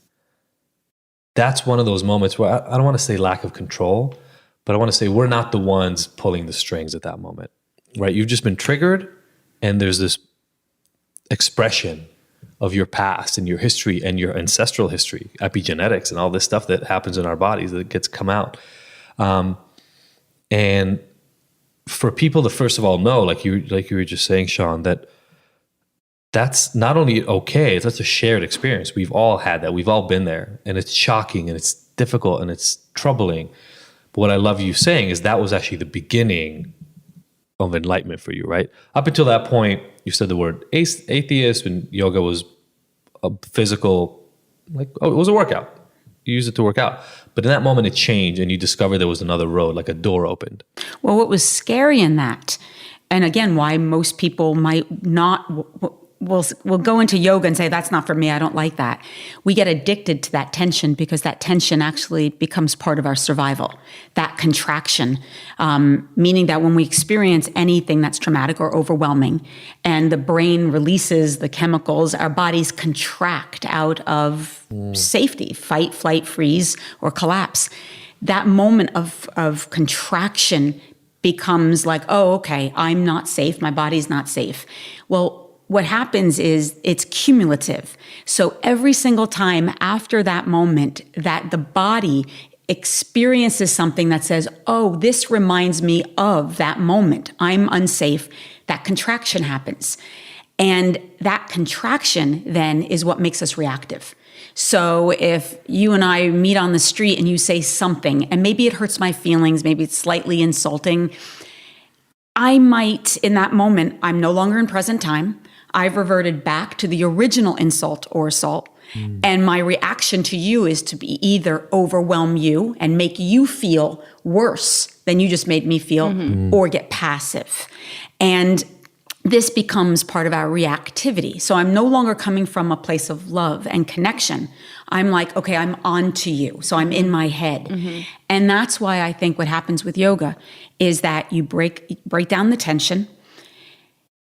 that's one of those moments where I don't want to say lack of control, but I want to say we're not the ones pulling the strings at that moment, right? You've just been triggered and there's this expression of your past and your history and your ancestral history, epigenetics and all this stuff that happens in our bodies that gets come out. And for people to first of all know, like you were just saying, Seane, that's not only okay, that's a shared experience. We've all had that. We've all been there. And it's shocking and it's difficult and it's troubling. But what I love you saying is that was actually the beginning of enlightenment for you, right? Up until that point, you said the word atheist and yoga was a physical, like, oh, it was a workout. You use it to work out. But in that moment, it changed and you discovered there was another road, like a door opened. Well, what was scary in that, and again, why most people might not, will go into yoga and say, that's not for me, I don't like that. We get addicted to that tension because that tension actually becomes part of our survival. That contraction, meaning that when we experience anything that's traumatic or overwhelming and the brain releases the chemicals, our bodies contract out of safety, fight, flight, freeze, or collapse. That moment of contraction becomes like, oh, okay, I'm not safe, my body's not safe. Well, what happens is it's cumulative. So every single time after that moment that the body experiences something that says, oh, this reminds me of that moment, I'm unsafe, that contraction happens. And that contraction then is what makes us reactive. So if you and I meet on the street and you say something, and maybe it hurts my feelings, maybe it's slightly insulting, I might, in that moment, I'm no longer in present time. I've reverted back to the original insult or assault. And my reaction to you is to be either overwhelm you and make you feel worse than you just made me feel, or get passive. And this becomes part of our reactivity. So I'm no longer coming from a place of love and connection. I'm like, okay, I'm on to you. So I'm in my head. And that's why I think what happens with yoga is that you break down the tension.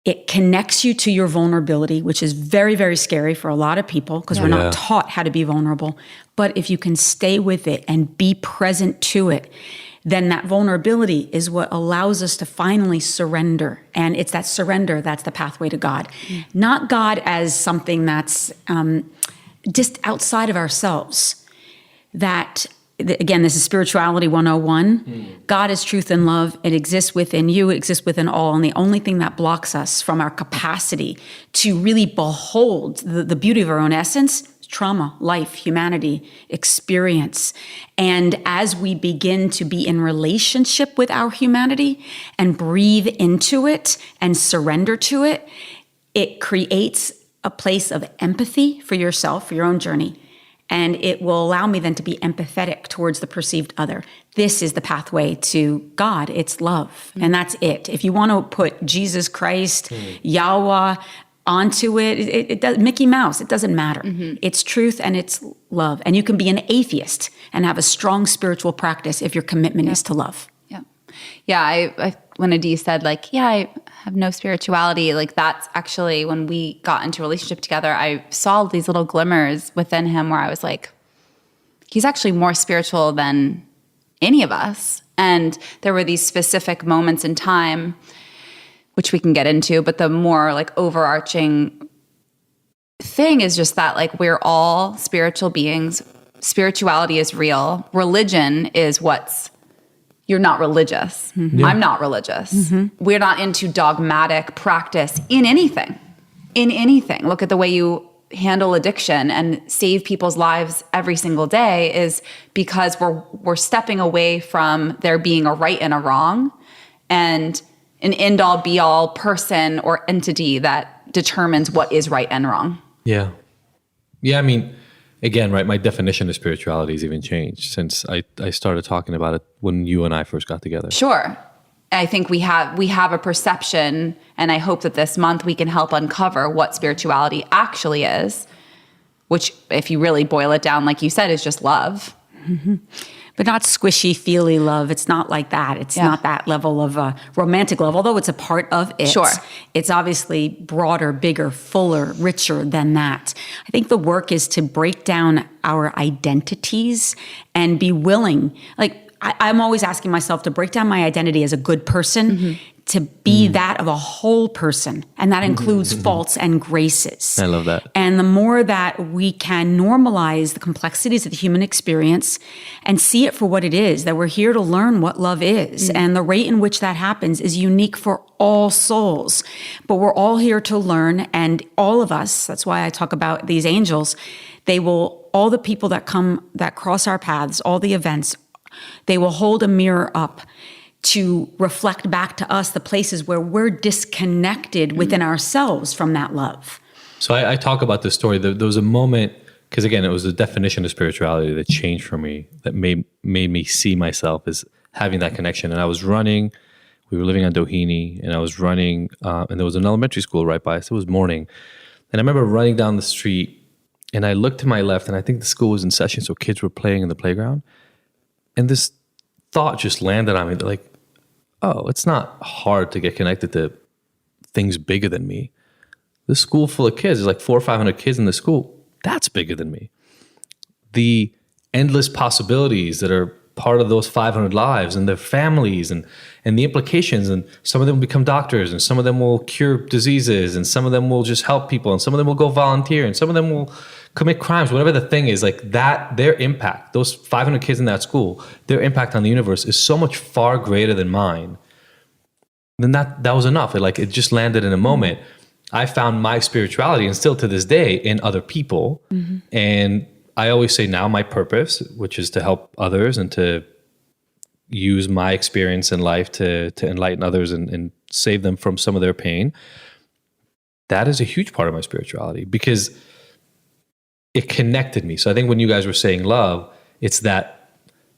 It connects you to your vulnerability, which is very, very scary for a lot of people because we're not taught how to be vulnerable. But if you can stay with it and be present to it, then that vulnerability is what allows us to finally surrender. And it's that surrender that's the pathway to God. Not God as something that's just outside of ourselves. That, again, this is Spirituality 101. God is truth and love. It exists within you. It exists within all. And the only thing that blocks us from our capacity to really behold the beauty of our own essence is trauma, life, humanity, experience. And as we begin to be in relationship with our humanity and breathe into it and surrender to it, it creates a place of empathy for yourself, for your own journey. And it will allow me then to be empathetic towards the perceived other. This is the pathway to God. It's love. And that's it. If you want to put Jesus Christ, Yahweh onto it, it does, Mickey Mouse, it doesn't matter. It's truth and it's love. And you can be an atheist and have a strong spiritual practice if your commitment is to love. Yeah, I when Adi said, like, yeah, I have no spirituality, like that's actually when we got into a relationship together, I saw these little glimmers within him where I was like, he's actually more spiritual than any of us. And there were these specific moments in time, which we can get into, but the more like overarching thing is just that like we're all spiritual beings. Spirituality is real. Religion is you're not religious. Mm-hmm. I'm not religious. Mm-hmm. We're not into dogmatic practice in anything. Look at the way you handle addiction and save people's lives every single day is because we're stepping away from there being a right and a wrong and an end-all be-all person or entity that determines what is right and wrong. Yeah. I mean, again, right, my definition of spirituality has even changed since I started talking about it when you and I first got together. Sure. I think we have a perception, and I hope that this month we can help uncover what spirituality actually is, which, if you really boil it down, like you said, is just love. Mm-hmm. But not squishy, feely love. It's not like that. It's not that level of romantic love, although it's a part of it. Sure. It's obviously broader, bigger, fuller, richer than that. I think the work is to break down our identities and be willing. Like, I'm always asking myself to break down my identity as a good person, to be that of a whole person. And that includes faults and graces. I love that. And the more that we can normalize the complexities of the human experience and see it for what it is, that we're here to learn what love is. And the rate in which that happens is unique for all souls. But we're all here to learn, and all of us, that's why I talk about these angels, all the people that cross our paths, all the events, they will hold a mirror up to reflect back to us the places where we're disconnected within ourselves from that love. So I talk about this story. There was a moment, because again, it was the definition of spirituality that changed for me, that made me see myself as having that connection. And I was running, we were living on Doheny, and I was running, and there was an elementary school right by us. It was morning. And I remember running down the street, and I looked to my left, and I think the school was in session, so kids were playing in the playground. And this thought just landed on me, like, oh, it's not hard to get connected to things bigger than me. This school full of kids, there's like 400 or 500 kids in the school. That's bigger than me. The endless possibilities that are part of those 500 lives and their families and the implications. And some of them will become doctors, and some of them will cure diseases, and some of them will just help people, and some of them will go volunteer, and some of them will commit crimes, whatever the thing is, like that, their impact, those 500 kids in that school, their impact on the universe is so much far greater than mine. Then that was enough. It just landed in a moment. I found my spirituality, and still to this day, in other people. Mm-hmm. And I always say now my purpose, which is to help others and to use my experience in life to enlighten others and save them from some of their pain. That is a huge part of my spirituality because it connected me. So I think when you guys were saying love, it's that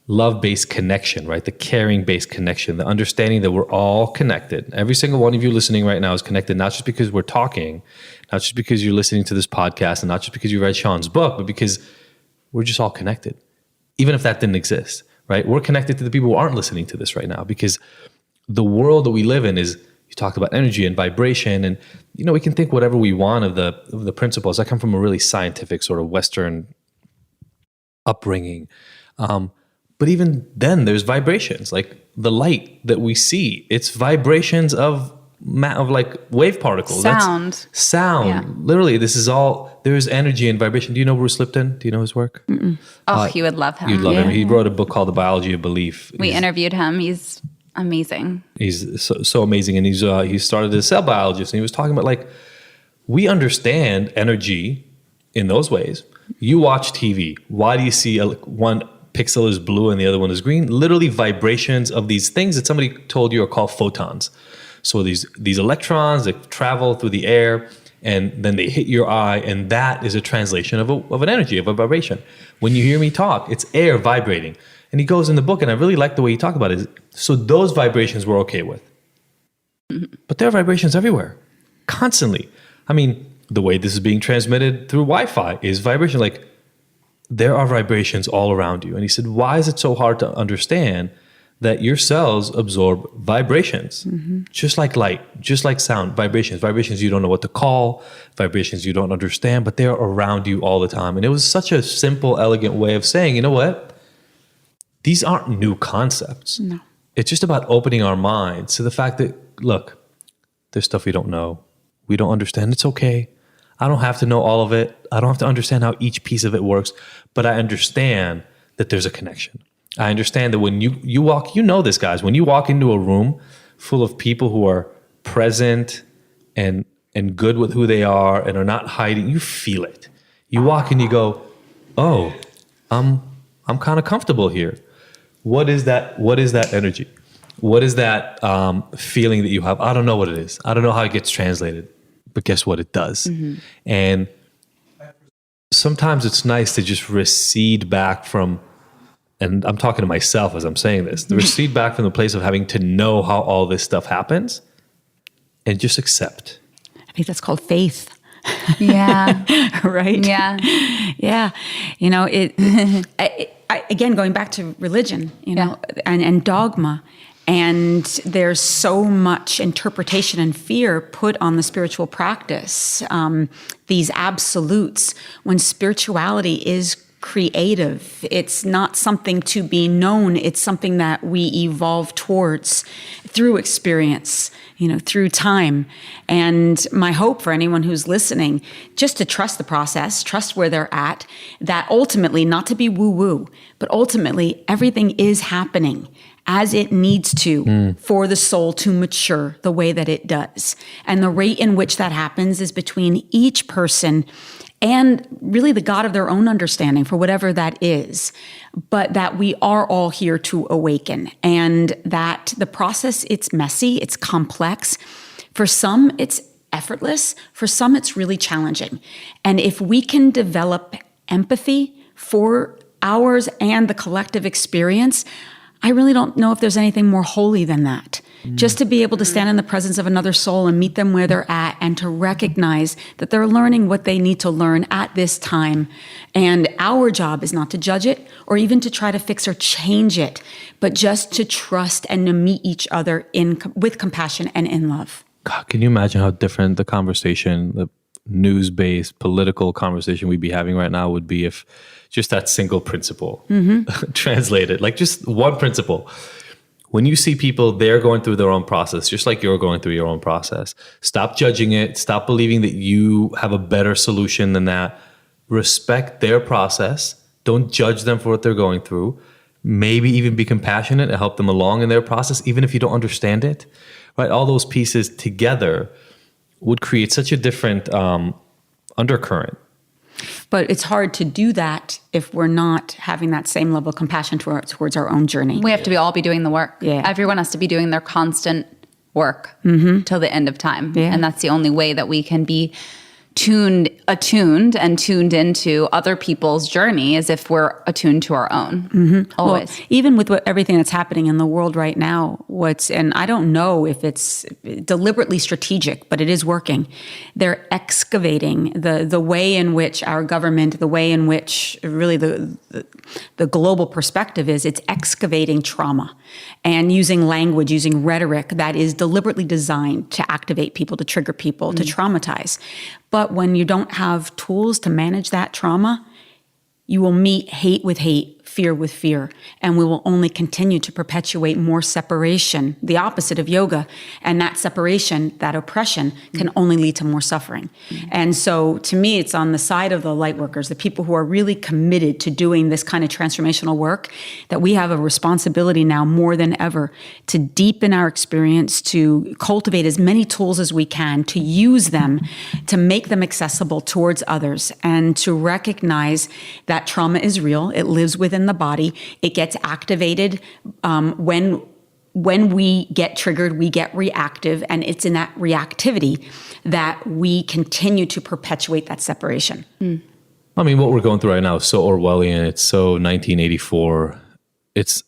love-based connection, right? The caring-based connection, the understanding that we're all connected. Every single one of you listening right now is connected, not just because we're talking, not just because you're listening to this podcast, and not just because you read Seane's book, but because we're just all connected. Even if that didn't exist, right? We're connected to the people who aren't listening to this right now because the world that we live in is, you talked about energy and vibration, and we can think whatever we want of the principles. I come from a really scientific sort of Western upbringing. But even then there's vibrations, like the light that we see, it's vibrations of like wave particles. Sound. That's sound. Yeah. Literally, this is all, there's energy and vibration. Do you know Bruce Lipton? Do you know his work? Mm-mm. Oh, you would love him. You'd love him. He wrote a book called The Biology of Belief. We interviewed him. He's amazing. He's so amazing. And he started as a cell biologist, and he was talking about, like, we understand energy in those ways. You watch TV. Why do you see one pixel is blue and the other one is green? Literally vibrations of these things that somebody told you are called photons. So these electrons that travel through the air, and then they hit your eye, and that is a translation of an energy, of a vibration. When you hear me talk, it's air vibrating. And he goes in the book, and I really like the way he talked about it. So those vibrations we're okay with. But there are vibrations everywhere, constantly. I mean, the way this is being transmitted through Wi-Fi is vibration. Like, there are vibrations all around you. And he said, why is it so hard to understand that your cells absorb vibrations? Mm-hmm. Just like light, just like sound, vibrations you don't know what to call, vibrations you don't understand, but they're around you all the time. And it was such a simple, elegant way of saying, you know what? These aren't new concepts. No. it's just about opening our minds to the fact that, look, there's stuff we don't know. We don't understand. It's okay. I don't have to know all of it. I don't have to understand how each piece of it works, but I understand that there's a connection. I understand that when you walk, you know this, guys, when you walk into a room full of people who are present and good with who they are and are not hiding, you feel it. You walk and you go, oh, I'm kind of comfortable here. What is that? What is that energy? What is that feeling that you have? I don't know what it is. I don't know how it gets translated, but guess what? It does. Mm-hmm. And sometimes it's nice to just recede back from, and I'm talking to myself as I'm saying this, to recede back from the place of having to know how all this stuff happens and just accept. I think that's called faith. Yeah. Right? Yeah. Yeah. You know, again, going back to religion, you know, and dogma, and there's so much interpretation and fear put on the spiritual practice, these absolutes, when spirituality is creative. It's not something to be known. It's something that we evolve towards through experience, you know, through time. And my hope for anyone who's listening, just to trust the process, trust where they're at, that ultimately, not to be woo-woo, but ultimately everything is happening as it needs to for the soul to mature the way that it does. And the rate in which that happens is between each person and really the God of their own understanding for whatever that is, but that we are all here to awaken, and that the process, it's messy, it's complex. For some, it's effortless. For some, it's really challenging. And if we can develop empathy for ours and the collective experience, I really don't know if there's anything more holy than that. Just to be able to stand in the presence of another soul and meet them where they're at, and to recognize that they're learning what they need to learn at this time. And our job is not to judge it or even to try to fix or change it, but just to trust and to meet each other with compassion and in love. God, can you imagine how different the conversation, the news-based political conversation we'd be having right now would be if just that single principle translated, like just one principle. When you see people, they're going through their own process, just like you're going through your own process. Stop judging it. Stop believing that you have a better solution than that. Respect their process. Don't judge them for what they're going through. Maybe even be compassionate and help them along in their process, even if you don't understand it. Right? All those pieces together would create such a different undercurrent. But it's hard to do that if we're not having that same level of compassion towards our own journey. We have to all be doing the work. Yeah. Everyone has to be doing their constant work till the end of time. Yeah. And that's the only way that we can be attuned and tuned into other people's journey, is if we're attuned to our own. Always. Well, even with everything that's happening in the world right now, and I don't know if it's deliberately strategic, but it is working. They're excavating the way in which our government, the way in which really the global perspective is, it's excavating trauma and using language, using rhetoric that is deliberately designed to activate people, to trigger people, to traumatize. But when you don't have tools to manage that trauma, you will meet hate with hate, fear with fear, and we will only continue to perpetuate more separation, the opposite of yoga. And that separation, that oppression, can only lead to more suffering. And so to me, it's on the side of the light workers, the people who are really committed to doing this kind of transformational work, that we have a responsibility now more than ever to deepen our experience, to cultivate as many tools as we can, to use them, to make them accessible towards others, and to recognize that trauma is real. It lives within the body. It gets activated when we get triggered, we get reactive, and it's in that reactivity that we continue to perpetuate that separation. I mean, what we're going through right now is so Orwellian. It's so 1984. It's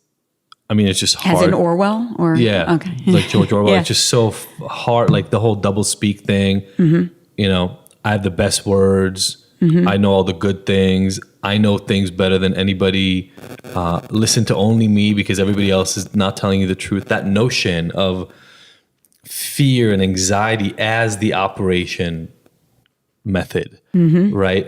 just hard. As in Orwell? Or yeah, okay. Like George Orwell. Yeah. It's just so hard. Like the whole double speak thing. You know, I have the best words. I know all the good things. I know things better than anybody. Listen to only me because everybody else is not telling you the truth. That notion of fear and anxiety as the operation method, right?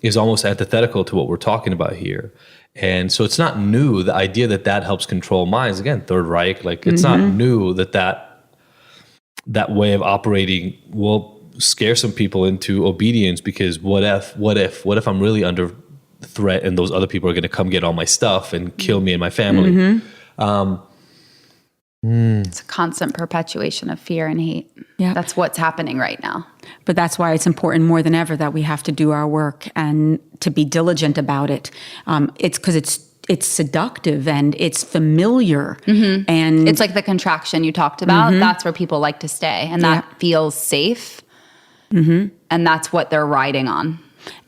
is almost antithetical to what we're talking about here. And so it's not new. The idea that helps control minds, again, Third Reich, like it's not new that way of operating will scare some people into obedience, because what if I'm really under threat and those other people are going to come get all my stuff and kill me and my family? It's a constant perpetuation of fear and hate. Yeah. That's what's happening right now. But that's why it's important more than ever that we have to do our work and to be diligent about it. It's because it's seductive and it's familiar. And It's like the contraction you talked about. That's where people like to stay. And that feels safe. And that's what they're riding on.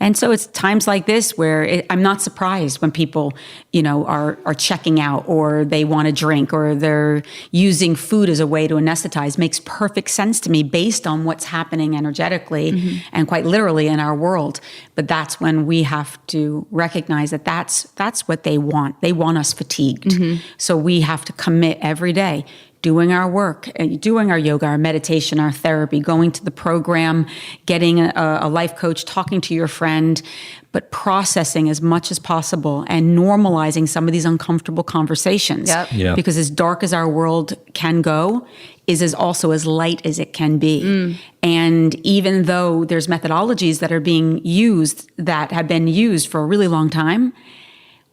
And so it's times like this where I'm not surprised when people, are checking out, or they want a drink, or they're using food as a way to anesthetize. Makes perfect sense to me based on what's happening energetically and quite literally in our world. But that's when we have to recognize that that's what they want. They want us fatigued. So we have to commit every day, doing our work, doing our yoga, our meditation, our therapy, going to the program, getting a life coach, talking to your friend, but processing as much as possible and normalizing some of these uncomfortable conversations. Yep. Yeah. Because as dark as our world can go, is also as light as it can be. And even though there's methodologies that are being used, that have been used for a really long time,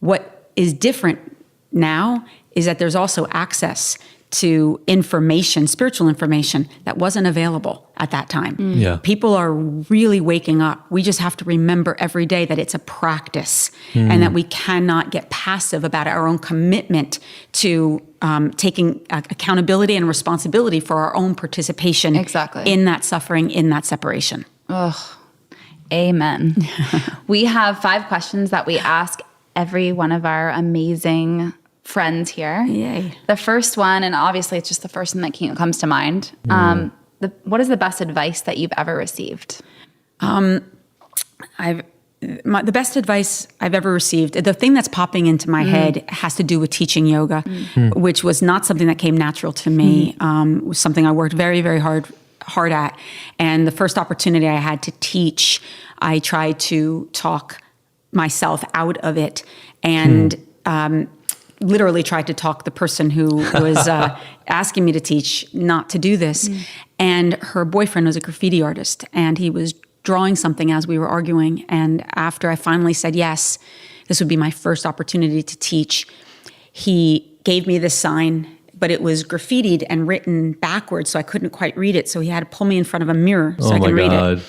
what is different now is that there's also access to information, spiritual information that wasn't available at that time. Yeah. People are really waking up. We just have to remember every day that it's a practice and that we cannot get passive about our own commitment to taking accountability and responsibility for our own participation in that suffering, in that separation. Amen. We have 5 questions that we ask every one of our amazing friends here. Yay. The first one, and obviously it's just the first one that comes to mind. What is the best advice that you've ever received? The best advice I've ever received, the thing that's popping into my head has to do with teaching yoga, which was not something that came natural to me. It was something I worked very, very hard at. And the first opportunity I had to teach, I tried to talk myself out of it and literally tried to talk the person who was asking me to teach not to do this. And her boyfriend was a graffiti artist, and he was drawing something as we were arguing. And after I finally said yes, this would be my first opportunity to teach, he gave me this sign, but it was graffitied and written backwards, so I couldn't quite read it. So he had to pull me in front of a mirror so I could read it.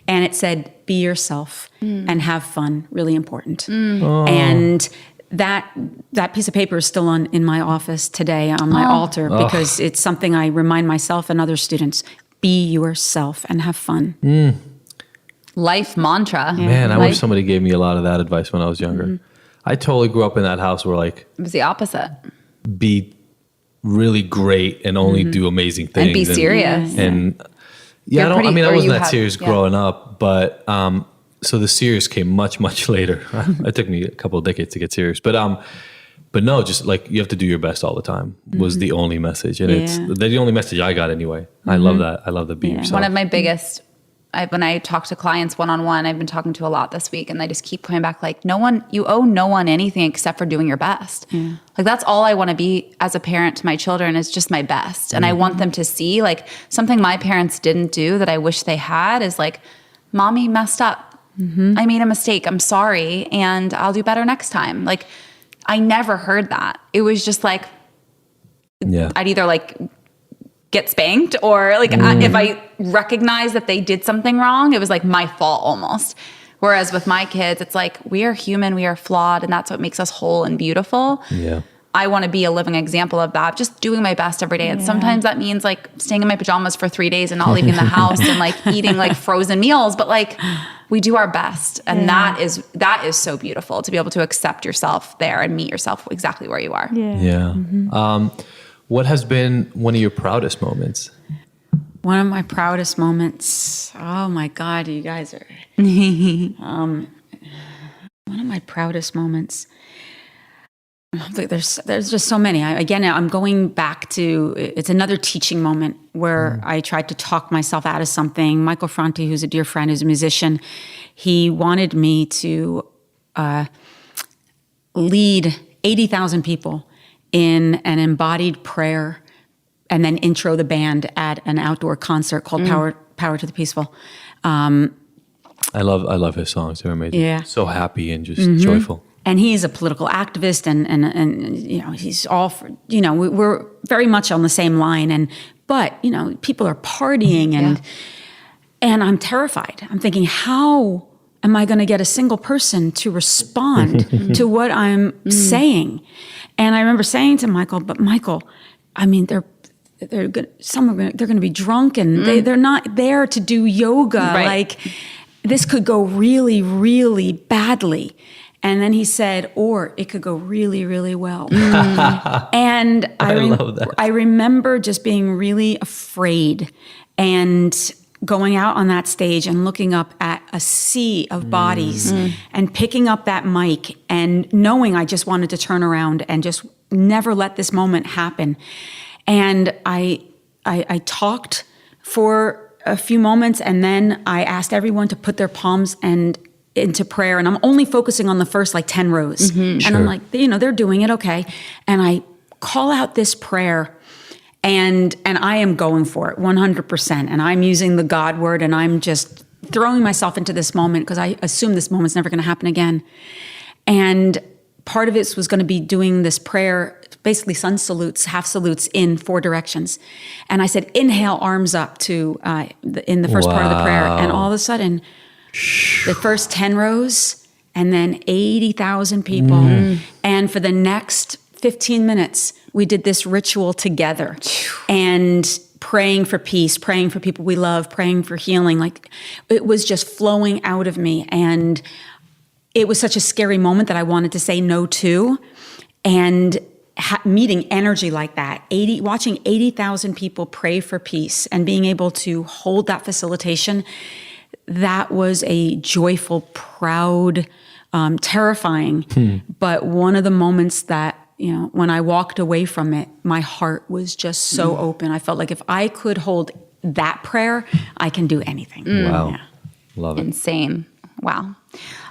And it said, "Be yourself and have fun, really important." And that piece of paper is still in my office today on my altar, because it's something I remind myself and other students: be yourself and have fun. Life mantra. Man, I wish somebody gave me a lot of that advice when I was younger. I totally grew up in that house where It was the opposite. be really great and only do amazing things. And be serious. And I wasn't that serious growing up, but so the serious came much, much later. It took me a couple of decades to get serious. But no, just like you have to do your best all the time was the only message. And it's the only message I got anyway. I love that. I love the be yourself. One of my biggest, when I talk to clients one-on-one, I've been talking to a lot this week, and they just keep coming back like, you owe no one anything except for doing your best. Like that's all I want to be as a parent to my children, is just my best. And I want them to see like something my parents didn't do that I wish they had is like, mommy messed up. I made a mistake. I'm sorry. And I'll do better next time. Like I never heard that. It was just like, I'd either like get spanked or like if I recognize that they did something wrong, it was like my fault almost. Whereas with my kids, it's like, we are human, we are flawed, and that's what makes us whole and beautiful. I want to be a living example of that, just doing my best every day. And sometimes that means like staying in my pajamas for 3 days and not leaving the house and like eating like frozen meals. But like we do our best. And that is so beautiful to be able to accept yourself there and meet yourself exactly where you are. What has been one of your proudest moments? One of my proudest moments. Oh my God, you guys are. One of my proudest moments. There's just so many. I'm going back to, it's another teaching moment where I tried to talk myself out of something. Michael Franti, who's a dear friend, who's a musician, he wanted me to lead 80,000 people in an embodied prayer and then intro the band at an outdoor concert called Power to the Peaceful. I love his songs. They're amazing. Yeah. So happy and just joyful. And he's a political activist, and he's all for, we're very much on the same line. But people are partying, and I'm terrified. I'm thinking, how am I going to get a single person to respond to what I'm saying? And I remember saying to Michael, but Michael, I mean, they're going to be drunk, and they're not there to do yoga. Right. Like, this could go really, really badly. And then he said, or it could go really, really well. And I love that. I remember just being really afraid and going out on that stage and looking up at a sea of bodies and picking up that mic and knowing I just wanted to turn around and just never let this moment happen. And I talked for a few moments, and then I asked everyone to put their palms into prayer, and I'm only focusing on the first 10 rows. And I'm like, they're doing it, okay. And I call out this prayer, and I am going for it 100%. And I'm using the God word, and I'm just throwing myself into this moment because I assume this moment's never going to happen again. And part of it was going to be doing this prayer, basically sun salutes, half salutes in 4 directions. And I said, inhale, arms up to in the first part of the prayer. And all of a sudden, the first 10 rows, and then 80,000 people. And for the next 15 minutes, we did this ritual together and praying for peace, praying for people we love, praying for healing. It was just flowing out of me. And it was such a scary moment that I wanted to say no to. And meeting energy like that, watching 80,000 people pray for peace and being able to hold that facilitation, that was a joyful, proud, terrifying, but one of the moments that, when I walked away from it, my heart was just so open. I felt like if I could hold that prayer, I can do anything. Wow. Yeah. Love it. Insane. Wow.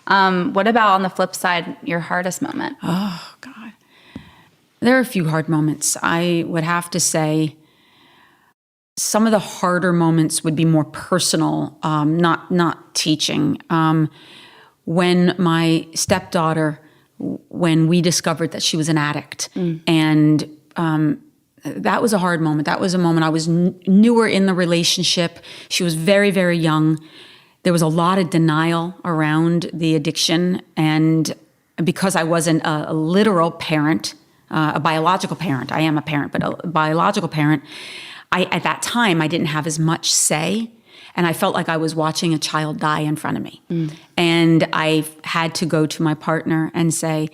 What about on the flip side, your hardest moment? Oh, God. There are a few hard moments. I would have to say some of the harder moments would be more personal, not teaching. When my stepdaughter, when we discovered that she was an addict, and that was a hard moment. That was a moment I was newer in the relationship. She was very, very young. There was a lot of denial around the addiction, and because I wasn't a literal parent, a biological parent, I am a parent, but a biological parent, at that time, I didn't have as much say, and I felt like I was watching a child die in front of me. And I had to go to my partner and say,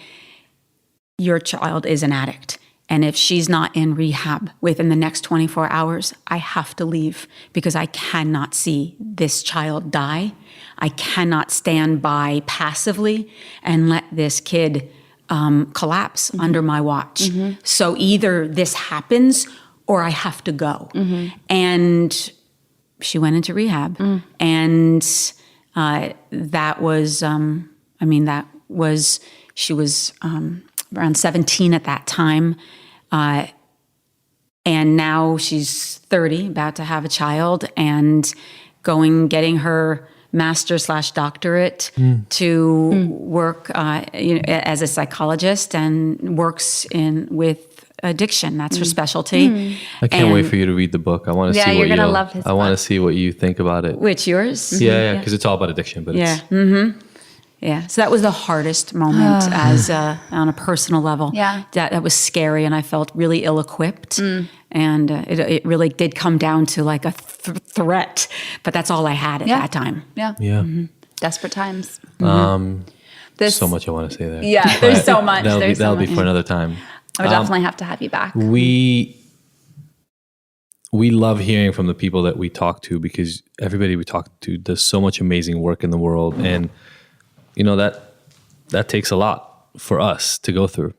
your child is an addict. And if she's not in rehab within the next 24 hours, I have to leave because I cannot see this child die. I cannot stand by passively and let this kid collapse under my watch. So either this happens or I have to go. And she went into rehab. And that was, she was around 17 at that time. And now she's 30, about to have a child, and getting her master/doctorate to work as a psychologist, and works with addiction. That's her specialty. I can't wait for you to read the book. I want to see you're gonna love his I want to see what you think about it. Which, yours? Yeah, because it's all about addiction. But yeah. it's, Yeah. So that was the hardest moment on a personal level. Yeah. That was scary, and I felt really ill-equipped. And it really did come down to like a threat, but that's all I had at that time. Yeah. Desperate times. So much I want to say there. Yeah, there's so much. That'll be for another time. I would definitely have to have you back. We love hearing from the people that we talk to, because everybody we talk to does so much amazing work in the world, and that takes a lot for us to go through.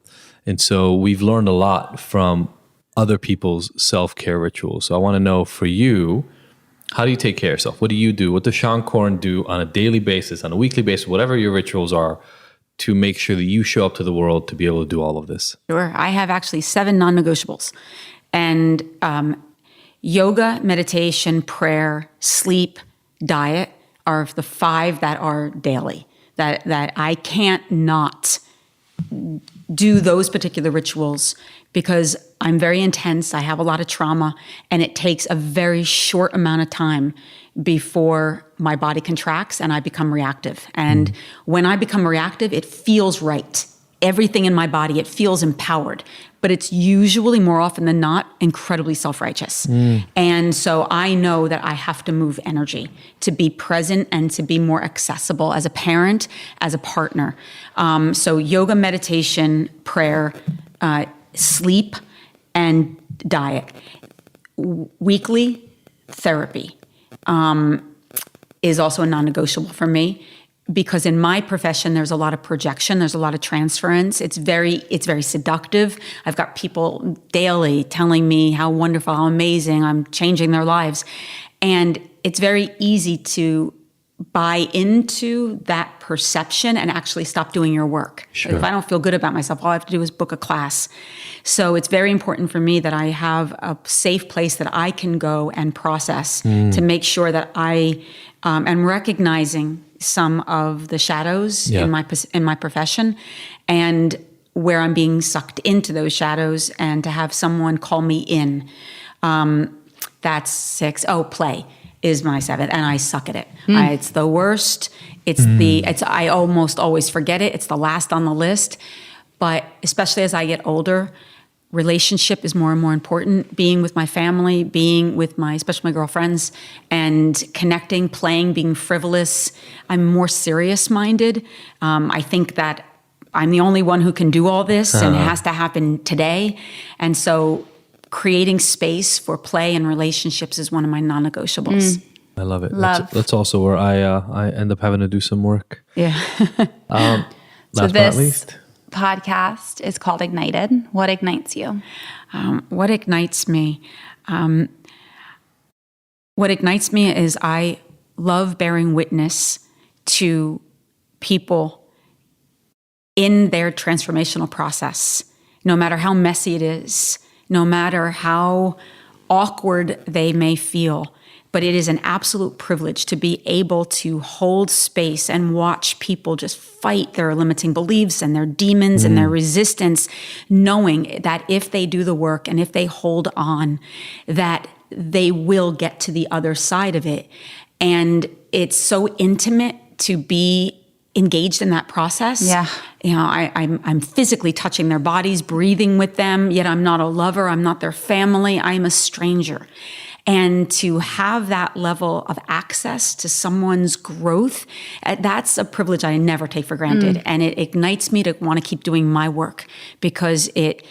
And so we've learned a lot from other people's self-care rituals. So I want to know, for you, how do you take care of yourself? What do you do? What does Seane Corne do on a daily basis, on a weekly basis, whatever your rituals are, to make sure that you show up to the world to be able to do all of this? Sure. I have actually 7 non-negotiables. And yoga, meditation, prayer, sleep, diet are the 5 that are daily, that I can't not do those particular rituals because I'm very intense. I have a lot of trauma, and it takes a very short amount of time before my body contracts and I become reactive. And when I become reactive, it feels right. Everything in my body, it feels empowered, but it's usually, more often than not, incredibly self-righteous. And so I know that I have to move energy to be present and to be more accessible as a parent, as a partner. So yoga, meditation, prayer, sleep, and diet. Weekly therapy is also a non-negotiable for me, because in my profession, there's a lot of projection, there's a lot of transference. It's very seductive. I've got people daily telling me how wonderful, how amazing, I'm changing their lives. And it's very easy to buy into that perception and actually stop doing your work. Sure. If I don't feel good about myself, all I have to do is book a class. So it's very important for me that I have a safe place that I can go and process to make sure that I am recognizing some of the shadows in my profession, and where I'm being sucked into those shadows, and to have someone call me in. That's 6. Oh, play is my 7th, and I suck at it. It's the worst. I almost always forget it. It's the last on the list. But especially as I get older, relationship is more and more important. Being with my family, being with especially my girlfriends, and connecting, playing, being frivolous. I'm more serious-minded. I think that I'm the only one who can do all this, and it has to happen today. And so creating space for play and relationships is one of my non-negotiables. I love it. Love. That's also where I end up having to do some work. Yeah. Last So but not this least. podcast is called Ignited. What ignites you? What ignites me? What ignites me is I love bearing witness to people in their transformational process, no matter how messy it is, no matter how awkward they may feel. But it is an absolute privilege to be able to hold space and watch people just fight their limiting beliefs and their demons and their resistance, knowing that if they do the work and if they hold on, that they will get to the other side of it. And it's so intimate to be engaged in that process. Yeah. You know, I'm physically touching their bodies, breathing with them, yet I'm not a lover, I'm not their family, I'm a stranger. And to have that level of access to someone's growth, that's a privilege I never take for granted. And it ignites me to want to keep doing my work, because it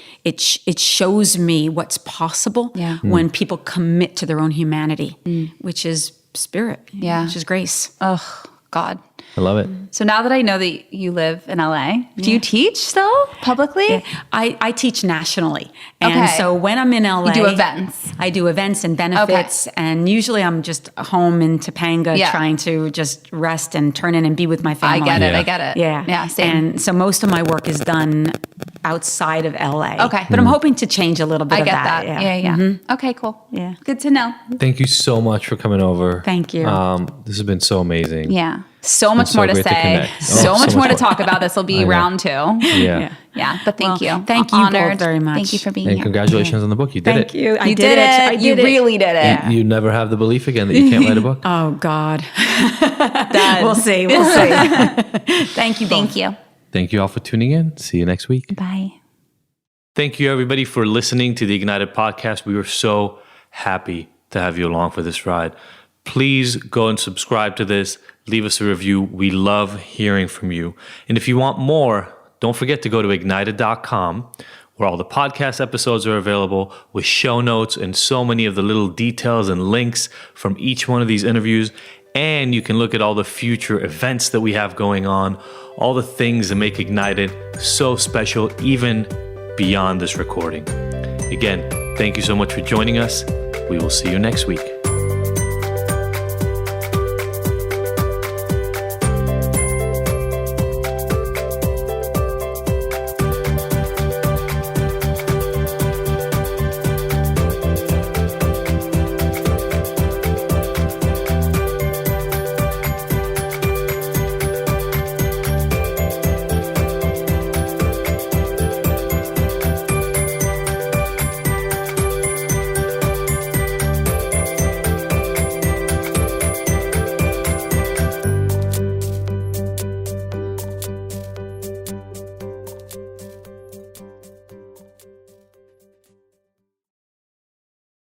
shows me what's possible when people commit to their own humanity, which is spirit, which is grace. Oh, God. I love it. So now that I know that you live in LA, do you teach still publicly? Yeah. I teach nationally. And Okay. so when I'm in LA, You do events. I do events and benefits. And usually I'm just home in Topanga trying to just rest and turn in and be with my family. I get it. Yeah. I get it. Yeah. Yeah, same. And so most of my work is done outside of LA. Okay. But I'm hoping to change a little bit I of get that. that. Yeah. Okay, cool. Yeah. Good to know. Thank you so much for coming over. Thank you. This has been so amazing. Yeah. So much so more to great to say. connect. So much more to more. talk about. This will be I know. round 2. Yeah. Yeah. But thank you. Thank you both Honored. very much. Thank you for being And here. congratulations on the book. You did Thank it. you. I You did it. I did You it. really did it. You never have the belief again that you can't write a book. Oh, God. Done. We'll see. We'll see. Thank you both. Thank you. Thank you all for tuning in. See you next week. Bye. Thank you, everybody, for listening to the Ignited podcast. We were so happy to have you along for this ride. Please go and subscribe to this. Leave us a review. We love hearing from you. And if you want more, don't forget to go to ignited.com, where all the podcast episodes are available with show notes and so many of the little details and links from each one of these interviews. And you can look at all the future events that we have going on, all the things that make Ignited so special, even beyond this recording. Again, thank you so much for joining us. We will see you next week.